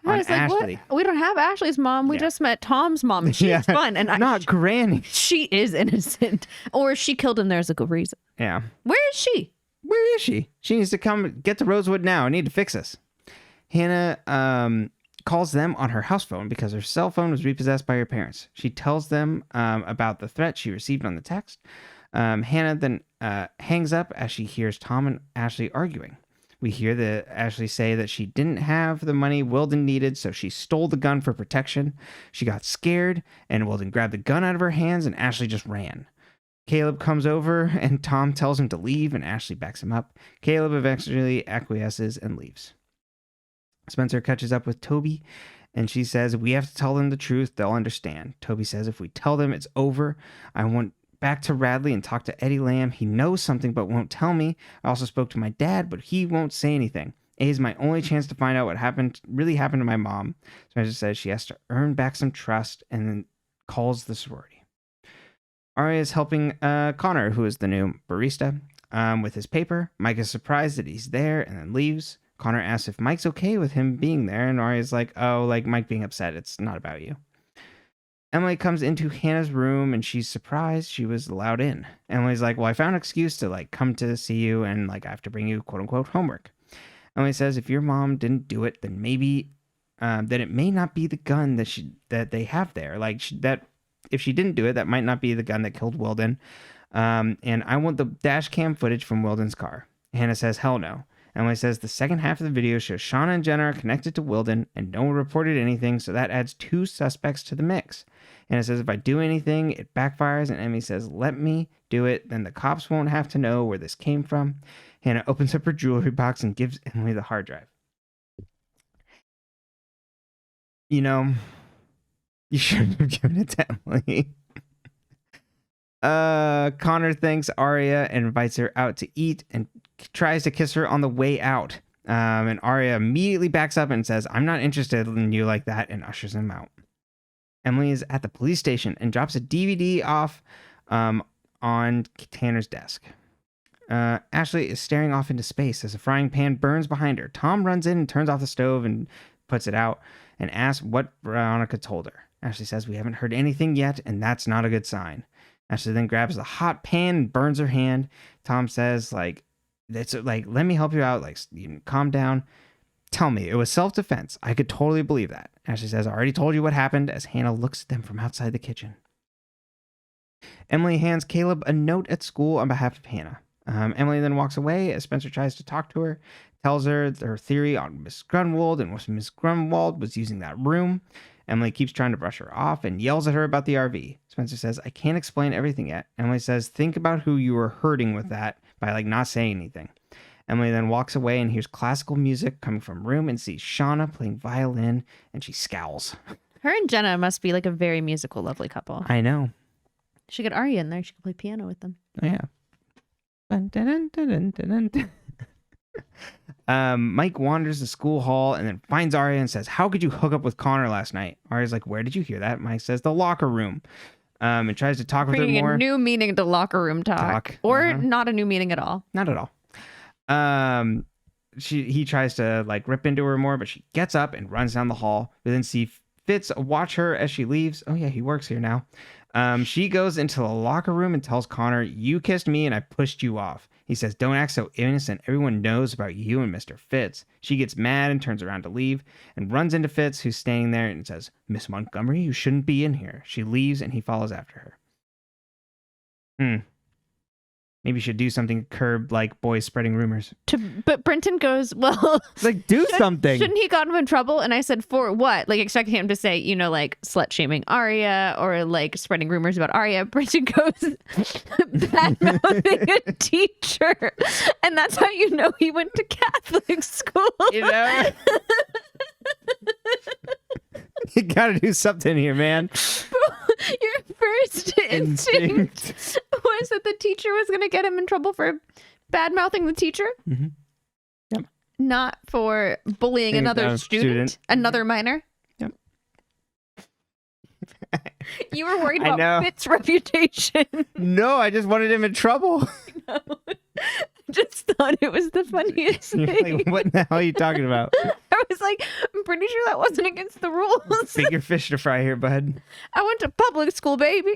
Speaker 1: I was like,
Speaker 2: Ashley.
Speaker 1: what? We don't have Ashley's mom. We just met Tom's mom. And she's fun. And
Speaker 2: not Granny.
Speaker 1: She is innocent. Or she killed him. There's a good reason.
Speaker 2: Yeah.
Speaker 1: Where is she?
Speaker 2: Where is she? She needs to come get to Rosewood now. I need to fix this. Hannah calls them on her house phone because her cell phone was repossessed by her parents. She tells them about the threat she received on the text. Hanna then hangs up as she hears Tom and Ashley arguing. We hear that Ashley say that she didn't have the money Wilden needed, so she stole the gun for protection. She got scared, and Wilden grabbed the gun out of her hands, and Ashley just ran. Caleb comes over, and Tom tells him to leave, and Ashley backs him up. Caleb eventually acquiesces and leaves. Spencer catches up with Toby, and she says, we have to tell them the truth. They'll understand. Toby says, if we tell them it's over, I want back to Radley and talk to Eddie Lamb. He knows something but won't tell me. I also spoke to my dad, but he won't say anything. A is my only chance to find out what really happened to my mom. Spencer says she has to earn back some trust and then calls the sorority. Aria is helping Connor, who is the new barista, with his paper. Mike is surprised that he's there and then leaves. Connor asks if Mike's okay with him being there, and Aria's like, oh, Mike being upset. It's not about you. Emily comes into Hannah's room, and she's surprised she was allowed in. Emily's like, well, I found an excuse to, come to see you, and, I have to bring you, quote-unquote, homework. Emily says if your mom didn't do it, then maybe, that it may not be the gun that they have there. That if she didn't do it, that might not be the gun that killed Wilden. And I want the dash cam footage from Wilden's car. Hanna says, hell no. Emily says the second half of the video shows Shauna and Jenna are connected to Wilden and no one reported anything, so that adds 2 suspects to the mix. And it says if I do anything, it backfires, and Emily says, let me do it, then the cops won't have to know where this came from. Hanna opens up her jewelry box and gives Emily the hard drive. You know, you shouldn't have given it to Emily. Connor thanks Aria and invites her out to eat and tries to kiss her on the way out. And Aria immediately backs up and says, I'm not interested in you like that, and ushers him out. Emily is at the police station and drops a DVD off on Tanner's desk. Ashley is staring off into space as a frying pan burns behind her. Tom runs in and turns off the stove and puts it out and asks what Veronica told her. Ashley says, we haven't heard anything yet, and that's not a good sign. Ashley then grabs the hot pan and burns her hand. Tom says, let me help you out. Calm down. Tell me, it was self-defense. I could totally believe that. Ashley says, I already told you what happened, as Hanna looks at them from outside the kitchen. Emily hands Caleb a note at school on behalf of Hanna. Emily then walks away as Spencer tries to talk to her, tells her their theory on Mrs Grunwald and what Mrs Grunwald was using that room. Emily keeps trying to brush her off and yells at her about the RV. Spencer says, I can't explain everything yet. Emily says, think about who you were hurting with that by not saying anything. Emily then walks away and hears classical music coming from room and sees Shauna playing violin, and she scowls.
Speaker 1: Her and Jenna must be a very musical, lovely couple.
Speaker 2: I know.
Speaker 1: She get Aria in there. She could play piano with them.
Speaker 2: Oh, yeah. Mike wanders the school hall and then finds Aria and says, how could you hook up with Connor last night? Aria's like, where did you hear that? Mike says, the locker room. And tries to talk with her more.
Speaker 1: Bringing a new meaning to locker room talk. Or not a new meaning at all.
Speaker 2: Not at all. He tries to rip into her more, but she gets up and runs down the hall. We then see Fitz watch her as she leaves. Oh yeah, he works here now. She goes into the locker room and tells Connor, you kissed me and I pushed you off. He says, don't act so innocent. Everyone knows about you and Mr. Fitz. She gets mad and turns around to leave and runs into Fitz, who's standing there, and says, Miss Montgomery, you shouldn't be in here. She leaves and he follows after her. Maybe you should do something to curb boys spreading rumors.
Speaker 1: But Brenton goes, well,
Speaker 2: do something.
Speaker 1: Shouldn't he gotten in trouble? And I said, for what? Expecting him to say, slut shaming Aria or spreading rumors about Aria. Brenton goes, bad mouthing a teacher. And that's how you know he went to Catholic school.
Speaker 2: You gotta do something here, man.
Speaker 1: Your first instinct was that the teacher was going to get him in trouble for bad mouthing the teacher.
Speaker 2: Mm-hmm. Yep.
Speaker 1: Not for bullying another student, another minor.
Speaker 2: Yep.
Speaker 1: You were worried about Fitz's reputation.
Speaker 2: No, I just wanted him in trouble.
Speaker 1: No. I just thought it was the funniest thing.
Speaker 2: What the hell are you talking about?
Speaker 1: I was I'm pretty sure that wasn't against the rules.
Speaker 2: Bigger fish to fry here, bud.
Speaker 1: I went to public school, baby.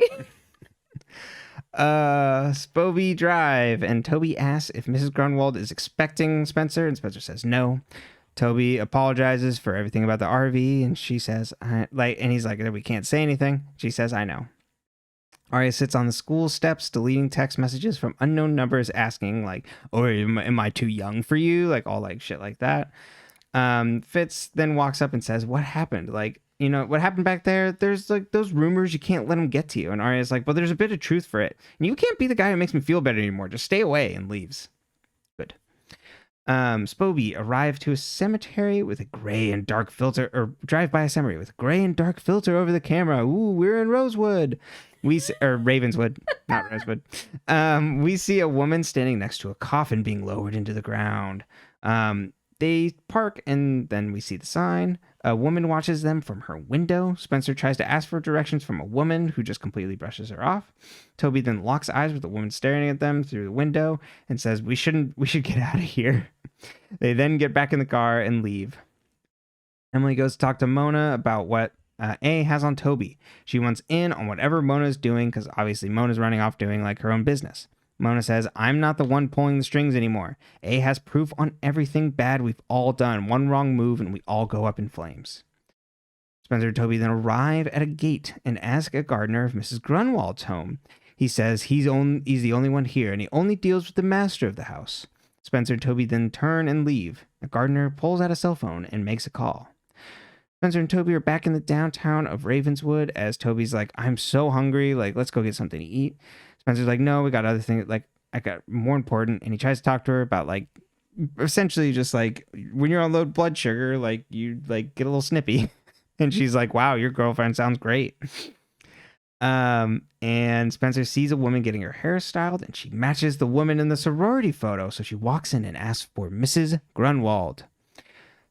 Speaker 2: Spobie Drive, and Toby asks if Mrs. Grunwald is expecting Spencer, and Spencer says no. Toby apologizes for everything about the RV, and she says, and he's like, we can't say anything. She says, I know. Aria sits on the school steps, deleting text messages from unknown numbers asking, am I too young for you? All shit like that. Fitz then walks up and says, what happened? What happened back there? There's those rumors, you can't let them get to you. And Aria's like, well, there's a bit of truth for it. And you can't be the guy who makes me feel better anymore. Just stay away, and leaves. Good. Spobie arrived to a cemetery with a gray and dark filter, or drive by a cemetery with a gray and dark filter over the camera. Ooh, we're in Rosewood. Ravenswood, not Rosewood. We see a woman standing next to a coffin being lowered into the ground. They park, and then we see the sign. A woman watches them from her window. Spencer tries to ask for directions from a woman who just completely brushes her off. Toby then locks eyes with the woman staring at them through the window and says, we should get out of here. They then get back in the car and leave. Emily goes to talk to Mona about what A has on Toby. She wants in on whatever Mona's doing, because obviously Mona's running off doing her own business. Mona says, I'm not the one pulling the strings anymore. A has proof on everything bad we've all done. One wrong move and we all go up in flames. Spencer and Toby then arrive at a gate and ask a gardener if Mrs. Grunwald's home. He says he's the only one here, and he only deals with the master of the house. Spencer and Toby then turn and leave. A gardener pulls out a cell phone and makes a call. Spencer and Toby are back in the downtown of Ravenswood as Toby's like, I'm so hungry. Like, let's go get something to eat. Spencer's like, no, we got other things. Like, I got more important. And he tries to talk to her about, like, essentially just like when you're on low blood sugar, like, you like get a little snippy. And she's like, wow, your girlfriend sounds great. And Spencer sees a woman getting her hair styled and she matches the woman in the sorority photo. So she walks in and asks for Mrs. Grunwald.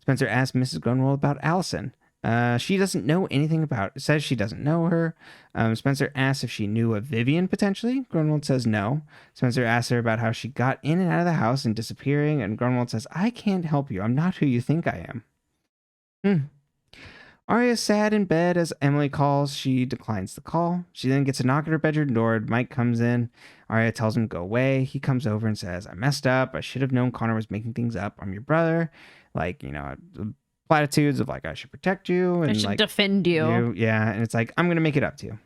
Speaker 2: Spencer asks Mrs. Grunwald about Allison. She doesn't know anything about, says she doesn't know her. Spencer asks if she knew of Vivian potentially. Grunwald says no. Spencer asks her about how she got in and out of the house and disappearing. And Grunwald says, I can't help you. I'm not who you think I am. Aria's sad in bed as Emily calls. She declines the call. She then gets a knock at her bedroom door. Mike comes in. Aria tells him to go away. He comes over and says, I messed up. I should have known Connor was making things up. I'm your brother. Like, you know, platitudes of like, I should protect you. And
Speaker 1: I should
Speaker 2: like,
Speaker 1: defend you.
Speaker 2: Yeah. And it's like, I'm going to make it up to you.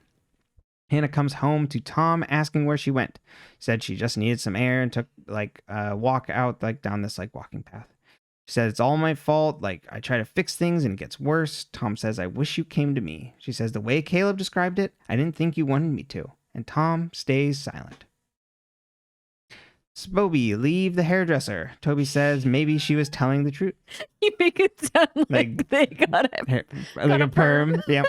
Speaker 2: Hanna comes home to Tom asking where she went. Said she just needed some air and took like a walk out like down this like walking path. She said, it's all my fault. Like, I try to fix things and it gets worse. Tom says, I wish you came to me. She says, the way Caleb described it, I didn't think you wanted me to. And Tom stays silent. Spoby, leave the hairdresser. Toby says maybe she was telling the truth.
Speaker 1: You make it sound like they got it.
Speaker 2: Like a perm. Yeah.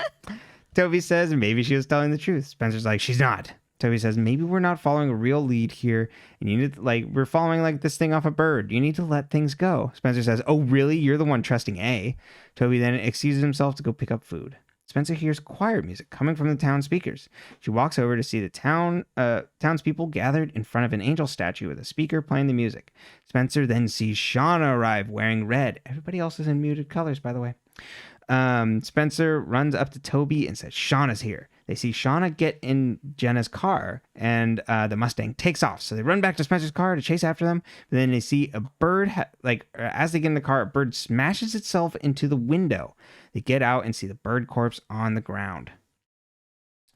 Speaker 2: Toby says maybe she was telling the truth. Spencer's like, she's not. Toby says, maybe we're not following a real lead here. And you need to, like, we're following like this thing off a bird. You need to let things go. Spencer says, oh, really? You're the one trusting A. Toby then excuses himself to go pick up food. Spencer hears choir music coming from the town speakers. She walks over to see the townspeople gathered in front of an angel statue with a speaker playing the music. Spencer then sees Shauna arrive wearing red. Everybody else is in muted colors, by the way. Spencer runs up to Toby and says, Shauna's here. They see Shauna get in Jenna's car and the Mustang takes off. So they run back to Spencer's car to chase after them. But then they see a bird, as they get in the car, a bird smashes itself into the window. They get out and see the bird corpse on the ground.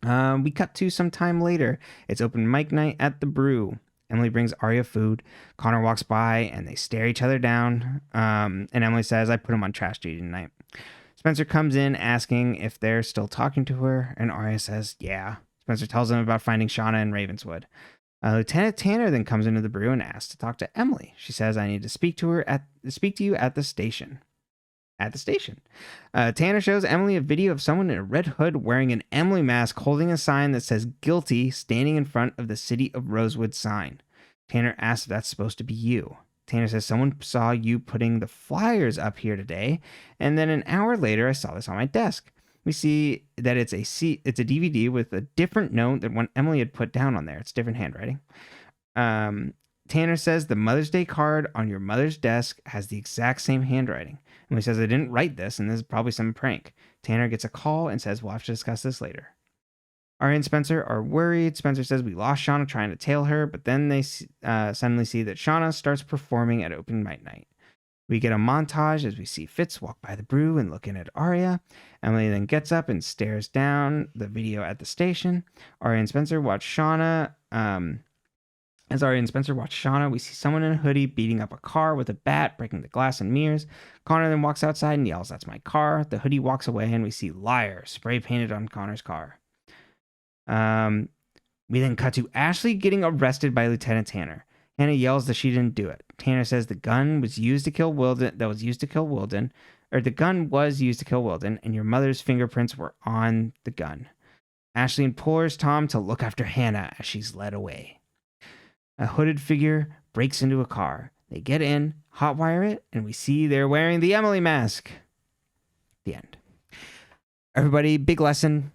Speaker 2: We cut to some time later. It's open mic night at the Brew. Emily brings Aria food. Connor walks by and they stare each other down. And Emily says, I put him on trash duty tonight. Spencer comes in asking if they're still talking to her, and Aria says, yeah. Spencer tells them about finding Shauna in Ravenswood. Lieutenant Tanner then comes into the Brew and asks to talk to Emily. She says, I need to speak to you at the station. Tanner shows Emily a video of someone in a red hood wearing an Emily mask holding a sign that says guilty standing in front of the City of Rosewood sign. Tanner asks if that's supposed to be you. Tanner says, someone saw you putting the flyers up here today, and then an hour later, I saw this on my desk. We see that it's a DVD with a different note than what Emily had put down on there. It's different handwriting. Tanner says the Mother's Day card on your mother's desk has the exact same handwriting. Emily says, I didn't write this, and this is probably some prank. Tanner gets a call and says, we'll have to discuss this later. Aria and Spencer are worried. Spencer says we lost Shauna trying to tail her, but then they suddenly see that Shauna starts performing at open mic night. We get a montage as we see Fitz walk by the Brew and look in at Aria. Emily then gets up and stares down the video at the station. Aria and Spencer watch Shauna. As Aria and Spencer watch Shauna, we see someone in a hoodie beating up a car with a bat, breaking the glass and mirrors. Connor then walks outside and yells, that's my car. The hoodie walks away and we see liar spray painted on Connor's car. We then cut to Ashley getting arrested by Lieutenant Tanner. Hanna yells that she didn't do it. Tanner says the gun was used to kill Wilden, the gun was used to kill Wilden, and your mother's fingerprints were on the gun. Ashley implores Tom to look after Hanna as she's led away. A hooded figure breaks into a car. They get in, hotwire it, and we see they're wearing the Emily mask. The end. Everybody, big lesson.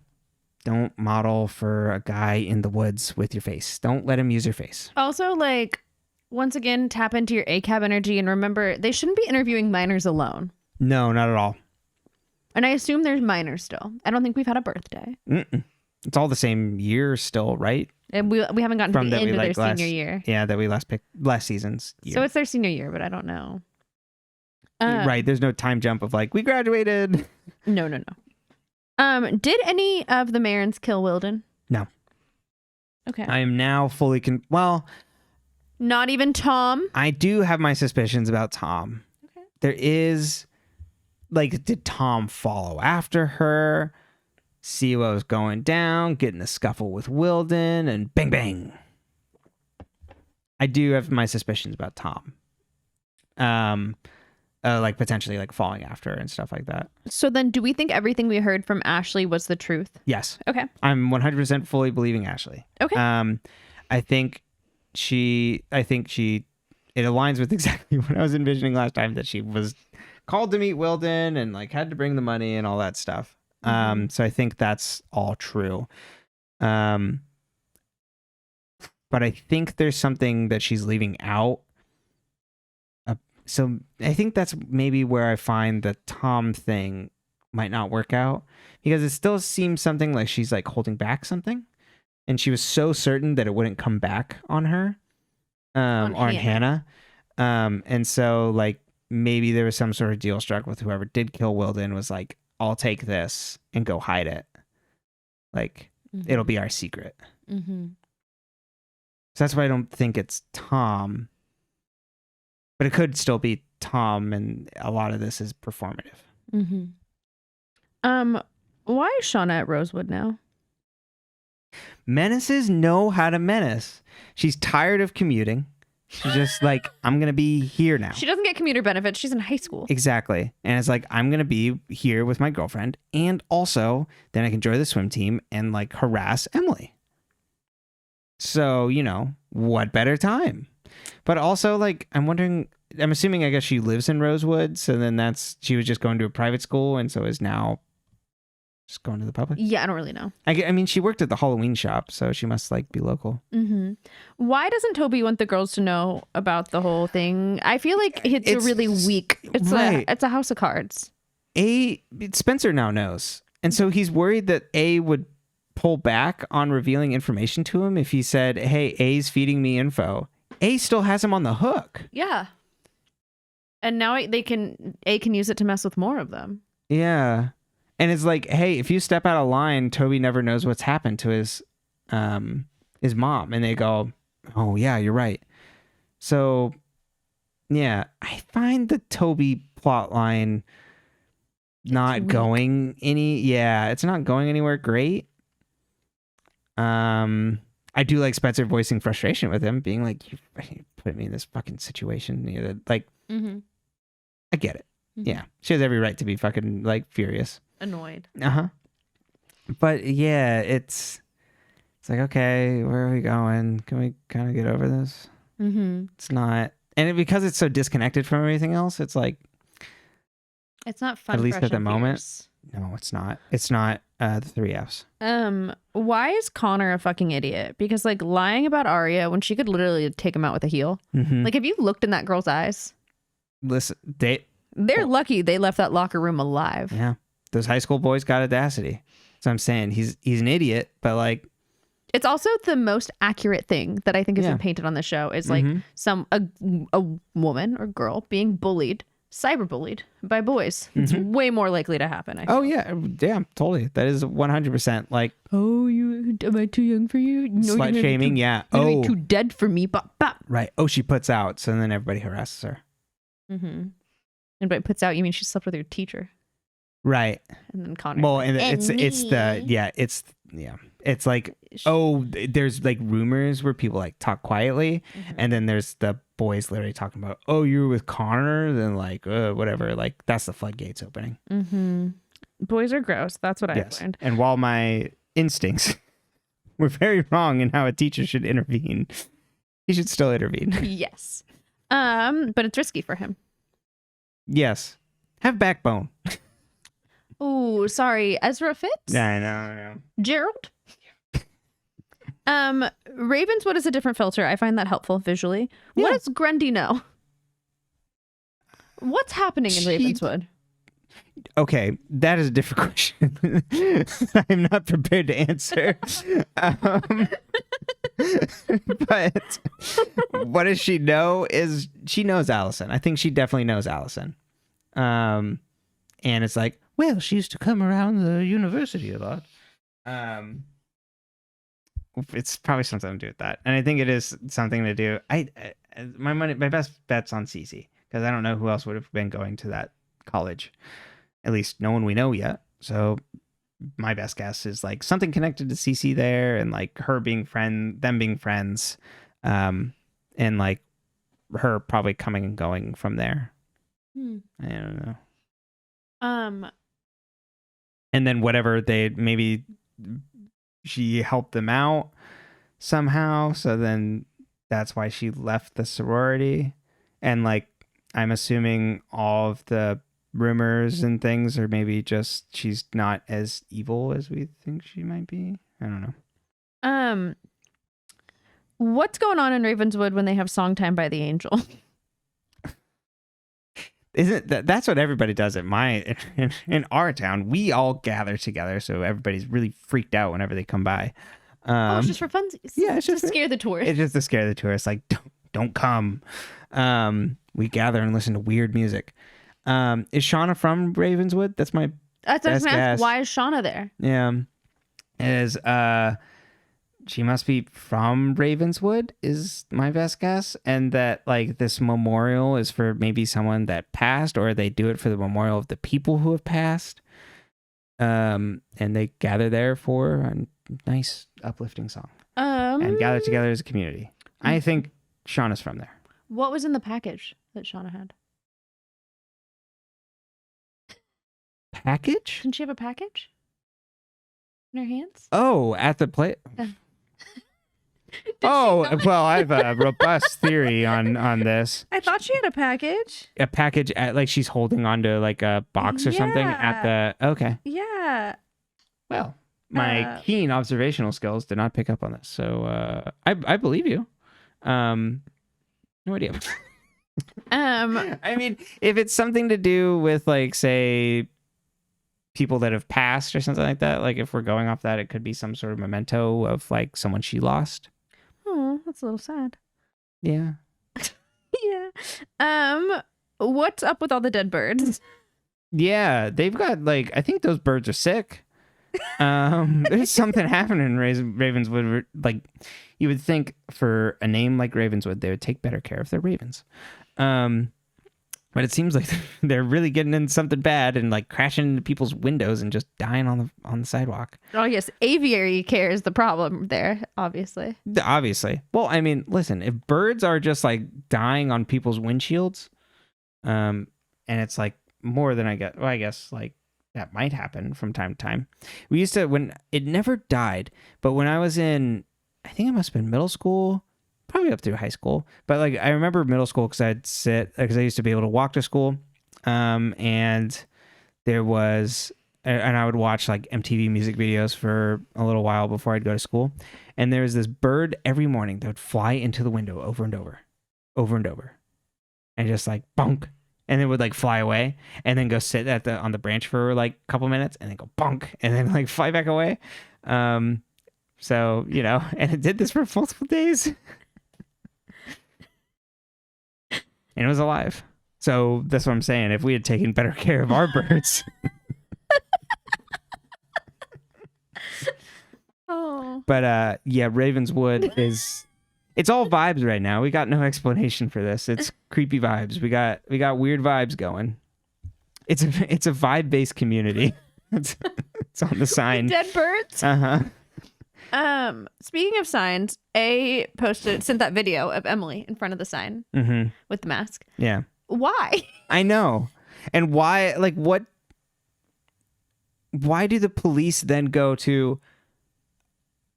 Speaker 2: Don't model for a guy in the woods with your face. Don't let him use your face.
Speaker 1: Also, like, once again, tap into your ACAB energy and remember, they shouldn't be interviewing minors alone.
Speaker 2: No, not at all.
Speaker 1: And I assume there's minors still. I don't think we've had a birthday.
Speaker 2: Mm-mm. It's all the same year still, right?
Speaker 1: And we haven't gotten to the end of their senior year.
Speaker 2: Yeah, that we last picked last season's year.
Speaker 1: So it's their senior year, but I don't know.
Speaker 2: Right, there's no time jump of like, we graduated.
Speaker 1: No. Did any of the Marins kill Wilden?
Speaker 2: No.
Speaker 1: Okay.
Speaker 2: I am now fully well,
Speaker 1: Not even Tom?
Speaker 2: I do have my suspicions about Tom.
Speaker 1: Okay.
Speaker 2: There is, like, did Tom follow after her, see what was going down, get in a scuffle with Wilden, and bang, bang. I do have my suspicions about Tom. Like, potentially, like, falling after her and stuff like that.
Speaker 1: So then do we think everything we heard from Ashley was the truth?
Speaker 2: Yes.
Speaker 1: Okay.
Speaker 2: I'm 100% fully believing Ashley.
Speaker 1: Okay.
Speaker 2: I think it aligns with exactly what I was envisioning last time, that she was called to meet Wilden and like had to bring the money and all that stuff. So I think that's all true. But I think there's something that she's leaving out. So I think that's maybe where I find the Tom thing might not work out, because it still seems something like she's like holding back something. And she was so certain that it wouldn't come back on her, on Hanna. And so, like, maybe there was some sort of deal struck with whoever did kill Wilden, was like, I'll take this and go hide it. Like, it'll be our secret. So that's why I don't think it's Tom. But it could still be Tom, and a lot of this is performative.
Speaker 1: Why is Shauna at Rosewood now?
Speaker 2: Menaces know how to menace. She's tired of commuting. She's just like, I'm going to be here now.
Speaker 1: She doesn't get commuter benefits. She's in high school.
Speaker 2: Exactly. And it's like, I'm going to be here with my girlfriend. And also, then I can join the swim team and like harass Emily. So, you know, what better time? But also, like, I'm assuming, I guess she lives in Rosewood. So then she was just going to a private school and so is now just going to the public?
Speaker 1: Yeah, I don't really know.
Speaker 2: I mean, she worked at the Halloween shop, so she must like be local.
Speaker 1: Why doesn't Toby want the girls to know about the whole thing? I feel like it's a really weak. It's a house of cards.
Speaker 2: Spencer now knows, and so he's worried that A would pull back on revealing information to him if he said, "Hey, A's feeding me info." A still has him on the hook.
Speaker 1: Yeah, and now A can use it to mess with more of them. Yeah.
Speaker 2: And it's like, hey, if you step out of line, Toby never knows what's happened to his mom. And they go, oh, yeah, you're right. So, yeah, I find the Toby plotline it's not going it's not going anywhere great. I do like Spencer voicing frustration with him, being like, you put me in this fucking situation. You know, like, I get it. Yeah, she has every right to be fucking like furious.
Speaker 1: Annoyed.
Speaker 2: But yeah, it's like, okay, where are we going? Can we kind of get over this? It's not, and because it's so disconnected from everything else, it's like,
Speaker 1: it's not fun.
Speaker 2: At least at the moment.
Speaker 1: Fierce.
Speaker 2: No, it's not. It's not the 3 Fs.
Speaker 1: Why is Connor a fucking idiot? Because like lying about Aria when she could literally take him out with a heel. Like, have you looked in that girl's eyes?
Speaker 2: Listen,
Speaker 1: they're lucky they left that locker room alive.
Speaker 2: Yeah. Those high school boys got audacity. So I'm saying he's an idiot, but like,
Speaker 1: it's also the most accurate thing that I think has been painted on the show is like a woman or girl being bullied, cyberbullied by boys. It's way more likely to happen. I feel.
Speaker 2: Oh yeah, totally. That is 100% like.
Speaker 1: Oh, am I too young for you? No,
Speaker 2: slut shaming, yeah.
Speaker 1: You're too dead for me. Bop, bop.
Speaker 2: Right. Oh, she puts out, so then everybody harasses her.
Speaker 1: And by puts out, you mean she slept with your teacher.
Speaker 2: Right.
Speaker 1: And then Connor.
Speaker 2: Well, and it's like, oh, there's like rumors where people like talk quietly, and then there's the boys literally talking about, oh, you were with Connor, then like whatever, like that's the floodgates opening.
Speaker 1: Boys are gross. That's what I've learned.
Speaker 2: And while my instincts were very wrong in how a teacher should intervene, he should still intervene.
Speaker 1: Yes. But it's risky for him.
Speaker 2: Yes. Have backbone.
Speaker 1: Oh, sorry. Ezra Fitz?
Speaker 2: Yeah, I know.
Speaker 1: Gerald? Ravenswood is a different filter. I find that helpful visually. Yeah. What does Grundy know? What's happening in Ravenswood?
Speaker 2: Okay, that is a different question. I'm not prepared to answer. But what does she know is she knows Allison. I think she definitely knows Allison. And it's like, well, she used to come around the university a lot. it's probably something to do with that. And I think it is something to do. My best bet's on Cece, because I don't know who else would have been going to that college. At least no one we know yet. So my best guess is like something connected to Cece there, and like her being them being friends, and like her probably coming and going from there. I don't know. And then whatever maybe she helped them out somehow, so then that's why she left the sorority. And like I'm assuming all of the rumors and things are maybe just she's not as evil as we think she might be. I don't know.
Speaker 1: What's going on in Ravenswood when they have song time by the angel?
Speaker 2: Isn't that's what everybody does in our town? We all gather together, so everybody's really freaked out whenever they come by.
Speaker 1: It's just for funsies.
Speaker 2: Yeah, it's just
Speaker 1: to scare the tourists.
Speaker 2: It's just to scare the tourists. Like, don't come. We gather and listen to weird music. Is Shauna from Ravenswood? That's my
Speaker 1: That's what I was
Speaker 2: best
Speaker 1: gonna ask.
Speaker 2: guess.
Speaker 1: Why is Shauna there?
Speaker 2: Yeah, she must be from Ravenswood is my best guess, and that like this memorial is for maybe someone that passed, or they do it for the memorial of the people who have passed. And they gather there for a nice uplifting song and gather together as a community. I think Shauna's from there.
Speaker 1: What was in the package that Shauna had?
Speaker 2: Package?
Speaker 1: Didn't she have a package in her hands?
Speaker 2: Oh, at the play. Well, I have a robust theory on this.
Speaker 3: I thought she had a package.
Speaker 2: A package like she's holding onto like a box or something at the. Okay.
Speaker 3: Yeah.
Speaker 2: Well, my keen observational skills did not pick up on this, so I believe you. No idea. I mean, if it's something to do with like say people that have passed or something like that, like if we're going off that, it could be some sort of memento of like someone she lost.
Speaker 1: Oh, that's a little sad.
Speaker 2: Yeah.
Speaker 1: Yeah. What's up with all the dead birds?
Speaker 2: Yeah, they've got like I think those birds are sick. There's something happening in Ravenswood. Like you would think for a name like Ravenswood, they would take better care of their ravens. But it seems like they're really getting in something bad and like crashing into people's windows and just dying on the sidewalk.
Speaker 1: Oh yes, aviary care is the problem there, obviously.
Speaker 2: Obviously. Well, I mean, listen, if birds are just like dying on people's windshields, and it's like more than I guess like that might happen from time to time. We used to, when it never died, but when I was in, I think it must have been middle school, probably up through high school, but like I remember middle school because I used to be able to walk to school, and there was, and I would watch like MTV music videos for a little while before I'd go to school, and there was this bird every morning that would fly into the window over and over, and just like bonk, and then would like fly away, and then go sit on the branch for like a couple minutes, and then go bonk, and then like fly back away. So you know, and it did this for multiple days. And it was alive. So that's what I'm saying. If we had taken better care of our birds.
Speaker 1: Oh.
Speaker 2: But yeah, Ravenswood it's all vibes right now. We got no explanation for this. It's creepy vibes. We got weird vibes going. It's a vibe-based community. It's on the sign.
Speaker 1: Dead birds?
Speaker 2: Uh-huh.
Speaker 1: Speaking of signs, sent that video of Emily in front of the sign with the mask.
Speaker 2: Yeah.
Speaker 1: Why?
Speaker 2: I know. And why, like, why do the police then go to,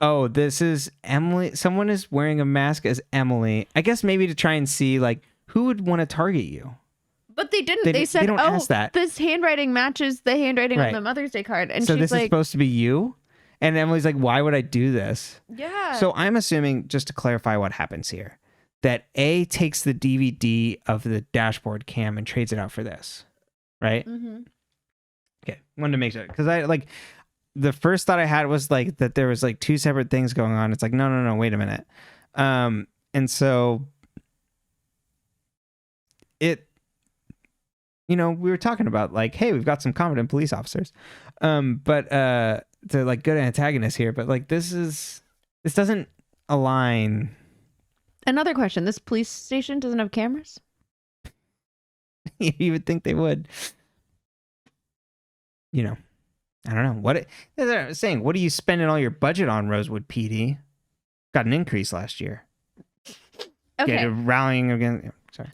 Speaker 2: oh, this is Emily, someone is wearing a mask as Emily. I guess maybe to try and see, like, who would want to target you?
Speaker 1: But they didn't. They said,
Speaker 2: they don't ask that.
Speaker 1: This handwriting matches the handwriting on the Mother's Day card. And
Speaker 2: so
Speaker 1: she's
Speaker 2: this is supposed to be you? And Emily's like, why would I do this?
Speaker 1: Yeah.
Speaker 2: So I'm assuming, just to clarify what happens here, that A takes the DVD of the dashboard cam and trades it out for this, right?
Speaker 1: Mm-hmm.
Speaker 2: Okay, wanted to make sure. Because I, like, the first thought I had was, like, that there was, like, two separate things going on. It's like, no, wait a minute. And so it, you know, we were talking about, like, hey, we've got some competent police officers. But to like good antagonist here, but like this is This doesn't align.
Speaker 1: Another question. This police station doesn't have cameras?
Speaker 2: You would think they would. You know, I don't know. They're saying, what are you spending all your budget on, Rosewood PD? Got an increase last year.
Speaker 1: Okay.
Speaker 2: Rallying again. Sorry.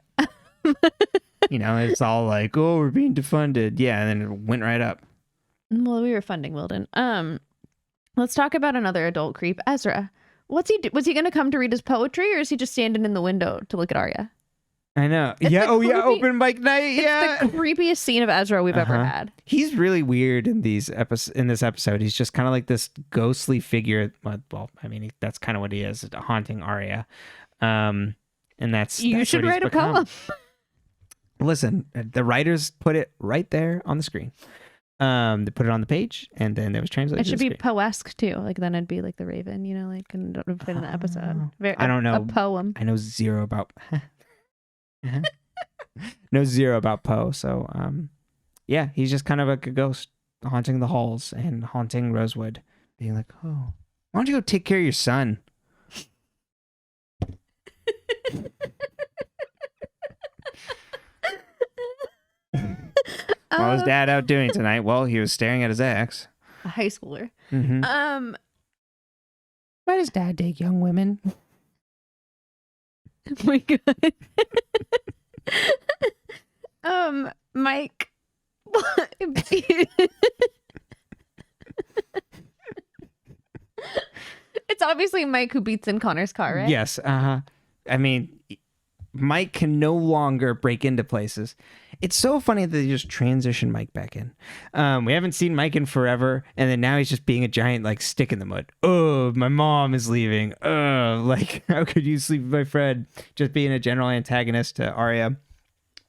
Speaker 2: It's all like, oh, we're being defunded. Yeah, and then it went right up.
Speaker 1: Well, we were funding Wilden. Let's talk about another adult creep, Ezra. What's he do? Was he going to come to read his poetry, or is he just standing in the window to look at Aria?
Speaker 2: I know. Open mic night. Yeah.
Speaker 1: It's the creepiest scene of Ezra we've ever had.
Speaker 2: He's really weird in this episode. He's just kind of like this ghostly figure. Well, I mean, that's kind of what he is, haunting Aria. And that's
Speaker 1: you should write a poem.
Speaker 2: Listen, the writers put it right there on the screen. They put it on the page, and then it was translated.
Speaker 1: It should be poesque too. Like then it'd be like the Raven, and don't fit in the episode.
Speaker 2: I don't know.
Speaker 1: A poem.
Speaker 2: I know zero about. Know zero about Poe. So, yeah, he's just kind of like a ghost haunting the halls and haunting Rosewood, being like, "Oh, why don't you go take care of your son?" What was Dad out doing tonight? Well, he was staring at his ex.
Speaker 1: A high schooler.
Speaker 2: Mm-hmm. Why does Dad date young women?
Speaker 1: Oh my God. Mike. It's obviously Mike who beats in Connor's car, right?
Speaker 2: Yes. I mean, Mike can no longer break into places. It's so funny that they just transition Mike back in. We haven't seen Mike in forever, and then now he's just being a giant like stick in the mud. Oh, my mom is leaving. Like how could you sleep with my friend? Just being a general antagonist to Aria.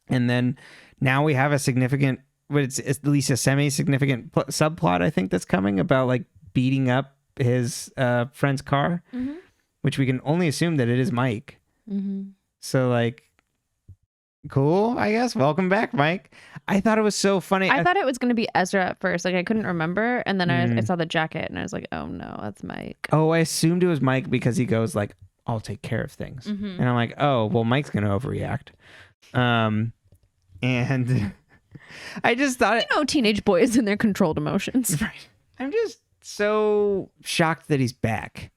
Speaker 2: And then now we have a significant, but it's at least a semi-significant subplot I think that's coming about like beating up his friend's car, which we can only assume that it is Mike. So like, cool, I guess. Welcome back, Mike. I thought it was so funny.
Speaker 1: I thought it was going to be Ezra at first. Like I couldn't remember. And then I saw the jacket and I was like, oh no, that's Mike.
Speaker 2: Oh, I assumed it was Mike because he goes like, I'll take care of things. And I'm like, oh, well, Mike's going to overreact. And I just thought
Speaker 1: teenage boys and their controlled emotions.
Speaker 2: Right. I'm just so shocked that he's back.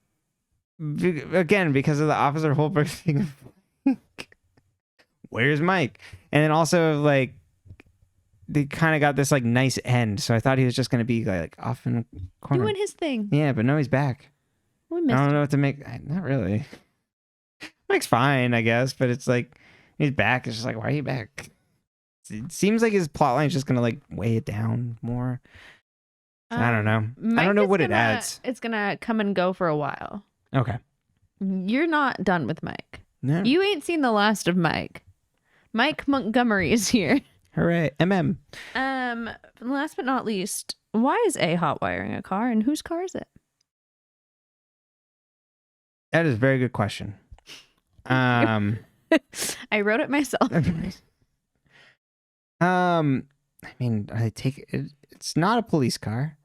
Speaker 2: Again, because of the Officer Holbrook thing. Where's Mike? And then also like they kind of got this like nice end, so I thought he was just gonna be like off in the corner
Speaker 1: doing his thing.
Speaker 2: Yeah, but no, he's back.
Speaker 1: We missed
Speaker 2: I don't know what to make. Not really. Mike's fine, I guess, but it's like he's back. It's just like, why are you back? It seems like his plotline is just gonna like weigh it down more. I don't know. I don't know what it adds.
Speaker 1: It's gonna come and go for a while.
Speaker 2: Okay.
Speaker 1: You're not done with Mike.
Speaker 2: No.
Speaker 1: You ain't seen the last of Mike. Mike Montgomery is here.
Speaker 2: Hooray. MM.
Speaker 1: Last but not least, why is A hot wiring a car and whose car is it?
Speaker 2: That is a very good question.
Speaker 1: I wrote it myself.
Speaker 2: I mean, it's not a police car.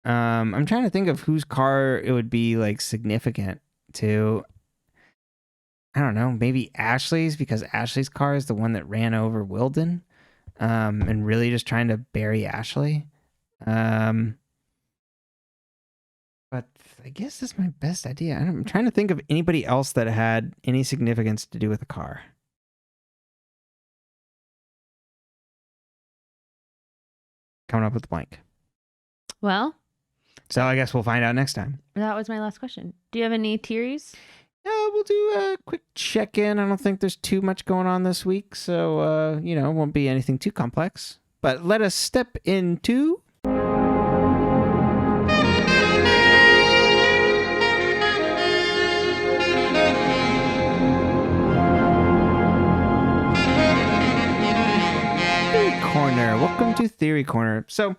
Speaker 2: I'm trying to think of whose car it would be like significant to. I don't know, maybe Ashley's, because Ashley's car is the one that ran over Wilden, and really just trying to bury Ashley. But I guess that's my best idea. I'm trying to think of anybody else that had any significance to do with the car. Coming up with the blank.
Speaker 1: Well,
Speaker 2: so I guess we'll find out next time.
Speaker 1: That was my last question. Do you have any theories?
Speaker 2: We'll do a quick check-in. I don't think there's too much going on this week, so, it won't be anything too complex. But let us step into... Theory Corner. Welcome to Theory Corner. So...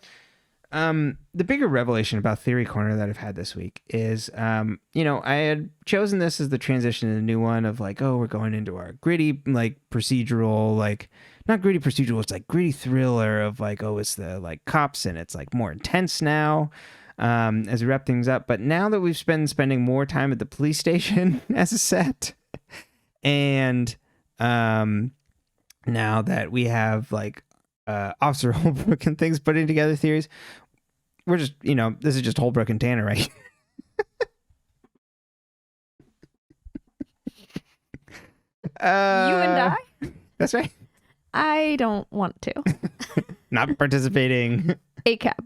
Speaker 2: the bigger revelation about Theory Corner that I've had this week is, I had chosen this as the transition to the new one of like, oh, we're going into our gritty, like procedural, like not gritty procedural. It's like gritty thriller of like, oh, it's the like cops and it's like more intense now. as we wrap things up. But now that we've been spending more time at the police station as a set, and now that we have like Officer Holbrook and things putting together theories, we're just, this is just Holbrook and Tanner, right?
Speaker 1: You and I?
Speaker 2: That's right.
Speaker 1: I don't want to.
Speaker 2: Not participating.
Speaker 1: ACAB.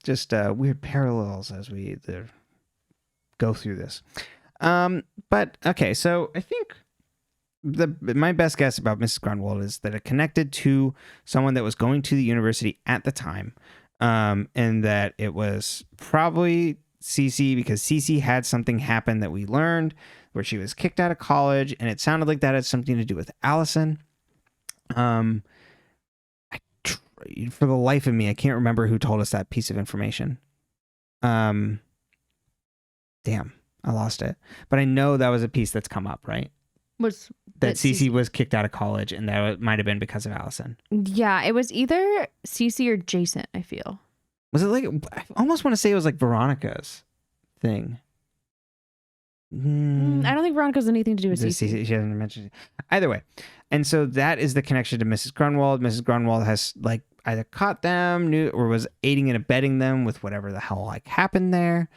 Speaker 2: Just weird parallels as we go through this. But okay, so I think my best guess about Mrs. Grunwald is that it connected to someone that was going to the university at the time, and that it was probably Cece, because Cece had something happen that we learned where she was kicked out of college, and it sounded like that had something to do with Allison. For the life of me, I can't remember who told us that piece of information. Damn, I lost it. But I know that was a piece that's come up, right?
Speaker 1: Was
Speaker 2: that Cece was kicked out of college, and that might have been because of Allison.
Speaker 1: Yeah, it was either Cece or Jason, I feel.
Speaker 2: Was it like, I almost want to say it was like Veronica's thing.
Speaker 1: I don't think Veronica has anything to do with Cece.
Speaker 2: She hasn't mentioned it. Either way. And so that is the connection to Mrs. Grunwald. Mrs. Grunwald has like either caught them, knew, or was aiding and abetting them with whatever the hell like happened there.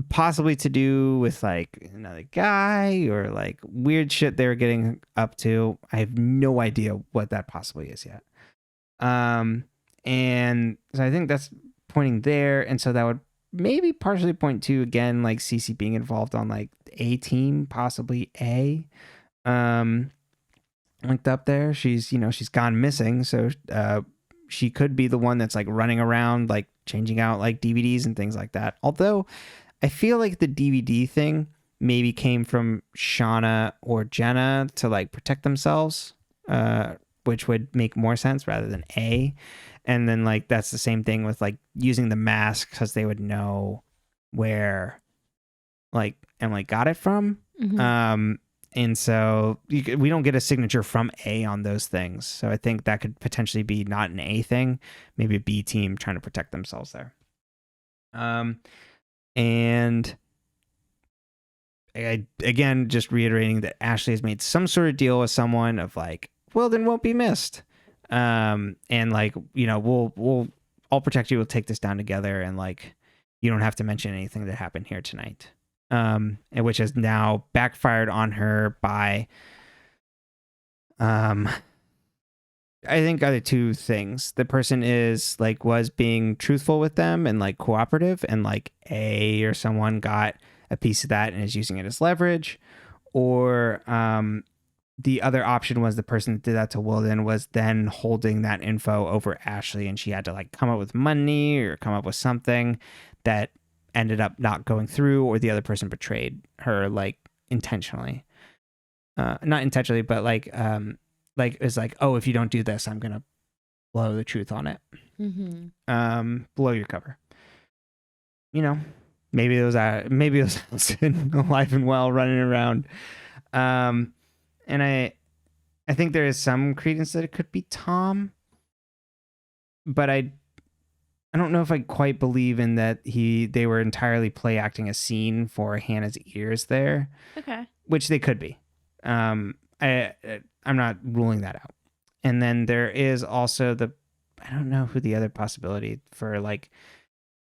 Speaker 2: Possibly to do with like another guy or like weird shit they were getting up to. I have no idea what that possibly is yet. And so I think that's pointing there. And so that would maybe partially point to, again, like Cece being involved on like A team, possibly A. Linked up there. She's gone missing. So she could be the one that's like running around, like changing out like DVDs and things like that. Although I feel like the DVD thing maybe came from Shauna or Jenna to like protect themselves, which would make more sense rather than A. And then like that's the same thing with like using the mask, because they would know where like Emily got it from.
Speaker 1: Mm-hmm.
Speaker 2: And so we don't get a signature from A on those things. So I think that could potentially be not an A thing, maybe a B team trying to protect themselves there. And again, just reiterating that Ashley has made some sort of deal with someone of like, Wilden won't be missed. And like, I'll protect you. We'll take this down together. And like, you don't have to mention anything that happened here tonight. And which has now backfired on her by, I think other two things. The person was being truthful with them and like cooperative, and like A or someone got a piece of that and is using it as leverage, or, the other option was the person that did that to Wilden was then holding that info over Ashley, and she had to like come up with money or come up with something that ended up not going through, or the other person betrayed her like intentionally. Not intentionally, but like it's like, oh, if you don't do this, I'm going to blow the truth on it.
Speaker 1: Mm-hmm.
Speaker 2: Blow your cover. Maybe it was Allison alive and well running around. And I think there is some credence that it could be Tom, but I don't know if I quite believe in that they were entirely play acting a scene for Hannah's ears there.
Speaker 1: Okay.
Speaker 2: Which they could be. I'm not ruling that out. And then there is also I don't know who the other possibility for like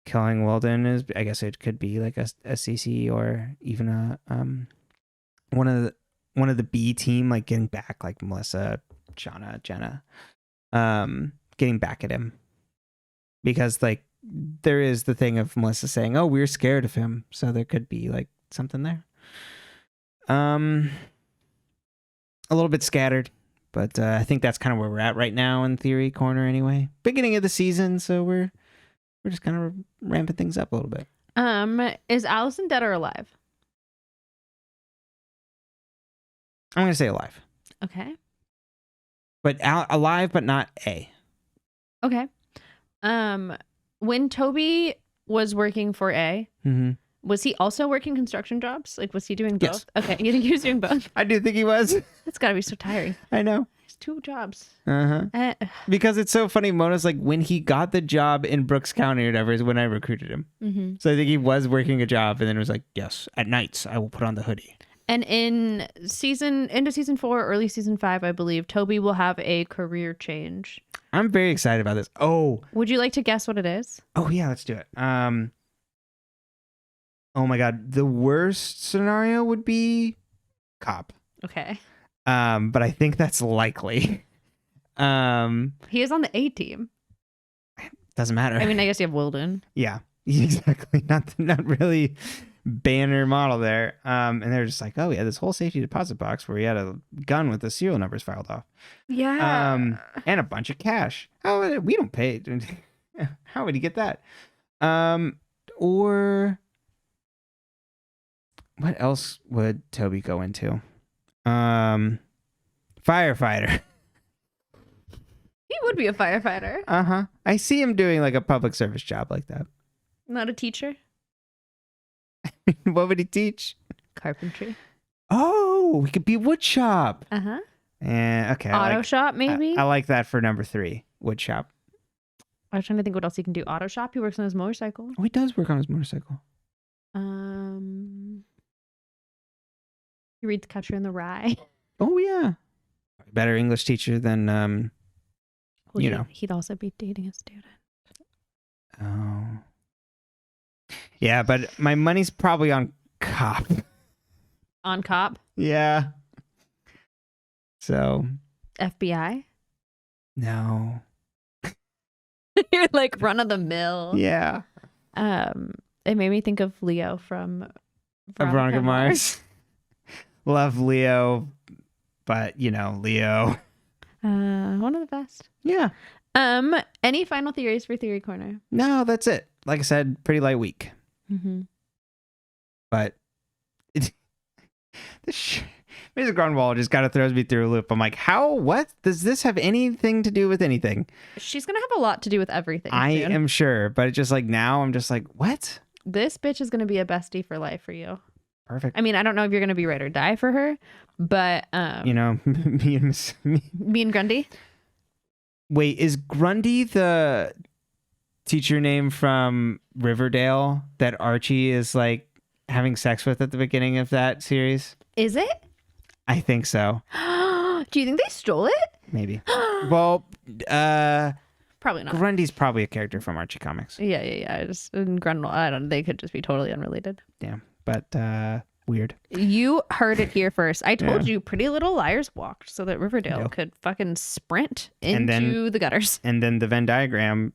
Speaker 2: killing Wilden is. I guess it could be like a CC or even a one of the B team, like getting back, like Melissa, Shauna, Jenna, getting back at him. Because like there is the thing of Melissa saying, oh, we're scared of him. So there could be like something there. A little bit scattered, but I think that's kind of where we're at right now in Theory Corner anyway. Beginning of the season, so we're just kind of ramping things up a little bit.
Speaker 1: Is Allison dead or alive?
Speaker 2: I'm going to say alive.
Speaker 1: Okay.
Speaker 2: But alive, but not A.
Speaker 1: Okay. When Toby was working for A, was he also working construction jobs? Like, was he doing both?
Speaker 2: Yes.
Speaker 1: Okay. You think he was doing both?
Speaker 2: I do think he was.
Speaker 1: That's got to be so tiring.
Speaker 2: I know.
Speaker 1: He's 2 jobs.
Speaker 2: Uh-huh. Because it's so funny. Mona's like, when he got the job in Brooks County or whatever is when I recruited him.
Speaker 1: Mm-hmm.
Speaker 2: So I think he was working a job and then it was like, yes, at nights I will put on the hoodie.
Speaker 1: And in into season 4, early season 5, I believe, Toby will have a career change.
Speaker 2: I'm very excited about this. Oh.
Speaker 1: Would you like to guess what it is?
Speaker 2: Oh, yeah, let's do it. Oh, my God. The worst scenario would be cop.
Speaker 1: Okay.
Speaker 2: But I think that's likely.
Speaker 1: He is on the A team.
Speaker 2: Doesn't matter.
Speaker 1: I mean, I guess you have Wilden.
Speaker 2: Yeah, exactly. Not really banner model there. And they're just like, oh, yeah, this whole safety deposit box where he had a gun with the serial numbers filed off.
Speaker 1: Yeah.
Speaker 2: And a bunch of cash. Oh, we don't pay. How would he get that? Or what else would Toby go into? Firefighter.
Speaker 1: He would be a firefighter.
Speaker 2: Uh-huh. I see him doing like a public service job like that.
Speaker 1: Not a teacher.
Speaker 2: What would he teach?
Speaker 1: Carpentry.
Speaker 2: Oh, we could be wood shop.
Speaker 1: Uh-huh.
Speaker 2: Okay.
Speaker 1: Auto shop, maybe?
Speaker 2: I like that for number 3. Wood shop.
Speaker 1: I was trying to think what else he can do. Auto shop. He works on his motorcycle.
Speaker 2: Oh, he does work on his motorcycle.
Speaker 1: He reads Catcher in the Rye.
Speaker 2: Oh, yeah. Better English teacher than,
Speaker 1: Well,
Speaker 2: you know.
Speaker 1: He'd also be dating a student.
Speaker 2: Oh. Yeah, but my money's probably on cop.
Speaker 1: On cop?
Speaker 2: Yeah. So.
Speaker 1: FBI?
Speaker 2: No.
Speaker 1: You're like run of the mill.
Speaker 2: Yeah.
Speaker 1: It made me think of Leo from
Speaker 2: Veronica Mars. Love Leo, but Leo.
Speaker 1: One of the best.
Speaker 2: Yeah.
Speaker 1: Any final theories for Theory Corner?
Speaker 2: No, that's it. Like I said, pretty light week.
Speaker 1: Mm-hmm.
Speaker 2: But Mrs. Grunwald just kind of throws me through a loop. I'm like, what? Does this have anything to do with anything?
Speaker 1: She's gonna have a lot to do with everything.
Speaker 2: I
Speaker 1: soon.
Speaker 2: am sure, but it's just like now I'm just like, what?
Speaker 1: This bitch is gonna be a bestie for life for you.
Speaker 2: Perfect.
Speaker 1: I mean, I don't know if you're gonna be ride or die for her, but
Speaker 2: me
Speaker 1: and Grundy.
Speaker 2: Wait, is Grundy the teacher name from Riverdale that Archie is like having sex with at the beginning of that series?
Speaker 1: Is it?
Speaker 2: I think so.
Speaker 1: Do you think they stole it?
Speaker 2: Maybe. Well,
Speaker 1: Probably not.
Speaker 2: Grundy's probably a character from Archie comics.
Speaker 1: Yeah. Just in Grunwald, they could just be totally unrelated.
Speaker 2: Yeah, but weird.
Speaker 1: You heard it here first. I told you Pretty Little Liars walked so that Riverdale could fucking sprint into the gutters.
Speaker 2: And then the Venn diagram,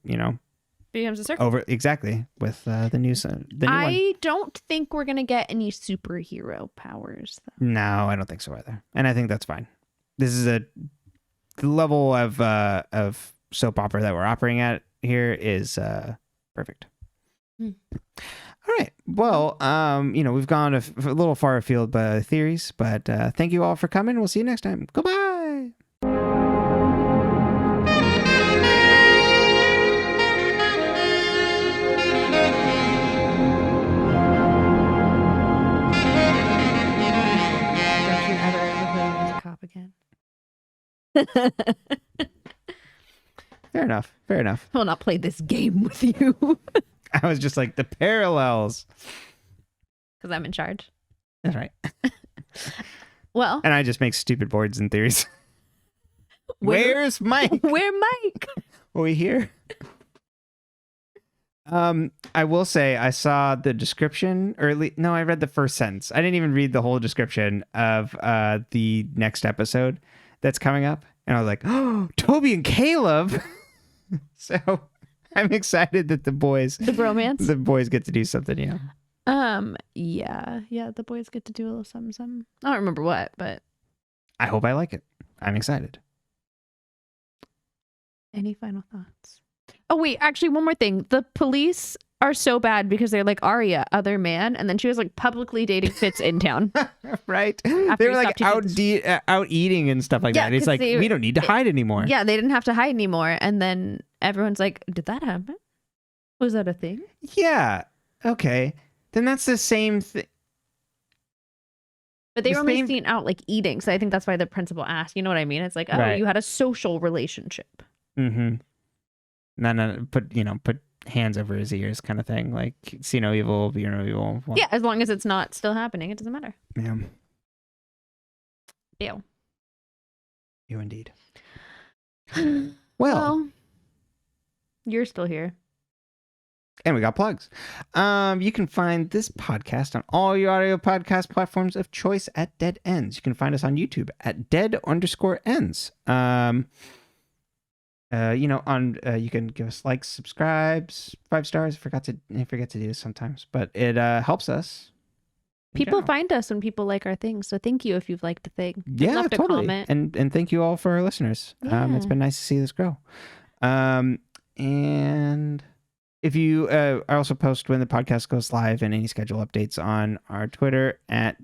Speaker 1: Becomes a circle.
Speaker 2: over exactly with the new one.
Speaker 1: I don't think we're gonna get any superhero powers, though.
Speaker 2: No, I don't think so either. And I think that's fine. This is the level of soap opera that we're operating at here is perfect. All right. Well, we've gone a little far afield by theories, but thank you all for coming. We'll see you next time. Goodbye.
Speaker 1: Don't you ever refer to me as a cop again?
Speaker 2: Fair enough. I
Speaker 1: I will not play this game with you.
Speaker 2: I was just like the parallels.
Speaker 1: Because I'm in charge.
Speaker 2: That's right.
Speaker 1: Well,
Speaker 2: And I just make stupid boards and theories.
Speaker 1: Where's
Speaker 2: Mike?
Speaker 1: where Mike?
Speaker 2: Are we here? I will say I saw the description, or at least, no, I read the first sentence. I didn't even read the whole description of the next episode that's coming up. And I was like, oh, Toby and Caleb. So I'm excited that the boys get to do something, yeah.
Speaker 1: Yeah, the boys get to do a little something. I don't remember what, but
Speaker 2: I hope I like it. I'm excited.
Speaker 1: any final thoughts? Oh wait, actually one more thing. The police are so bad because they're like, Aria, other man, and then she was like publicly dating Fitz in town.
Speaker 2: Right?
Speaker 1: After
Speaker 2: They
Speaker 1: he
Speaker 2: were like
Speaker 1: stopped
Speaker 2: out eating and stuff like
Speaker 1: Yeah,
Speaker 2: that. It's
Speaker 1: 'cause
Speaker 2: like, we don't need to hide anymore.
Speaker 1: Yeah, they didn't have to hide anymore. And then everyone's like, did that happen? Was that a thing?
Speaker 2: Yeah. Okay. Then that's the same thing.
Speaker 1: But they
Speaker 2: The
Speaker 1: were only
Speaker 2: same-
Speaker 1: seen out like eating, so I think that's why the principal asked. You know what I mean? It's like, oh,
Speaker 2: Right.
Speaker 1: you had a social relationship.
Speaker 2: Mm-hmm. No, put hands over his ears kind of thing. Like, see no evil, be no evil. Well,
Speaker 1: Yeah, as long as it's not still happening, it doesn't matter.
Speaker 2: Yeah.
Speaker 1: Ew.
Speaker 2: You indeed. Well,
Speaker 1: Well, you're still here.
Speaker 2: and we got plugs. You can find this podcast on all your audio podcast platforms of choice at Dead Ends. You can find us on YouTube at dead_ends. You can give us likes, subscribes, 5 stars. I forget to do this sometimes, but it helps us. in
Speaker 1: People
Speaker 2: general.
Speaker 1: find us when people like our things, so thank you if you've liked the thing.
Speaker 2: Yeah,
Speaker 1: left a
Speaker 2: totally.
Speaker 1: comment.
Speaker 2: And thank you all for our listeners. It's
Speaker 1: Yeah.
Speaker 2: been nice to see this grow. And if you, I also post when the podcast goes live and any schedule updates on our Twitter at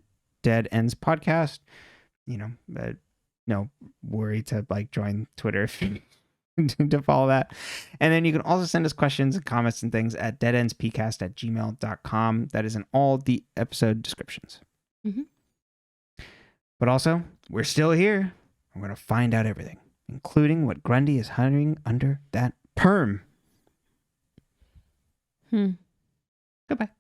Speaker 2: Dead Ends Podcast. No worry to join Twitter if you to follow that. And then you can also send us questions and comments and things at deadendspcast@gmail.com. That is in all the episode descriptions.
Speaker 1: Mhm.
Speaker 2: But also, we're still here. We're going to find out everything, including what Grundy is hiding under that perm.
Speaker 1: Hmm.
Speaker 2: Goodbye.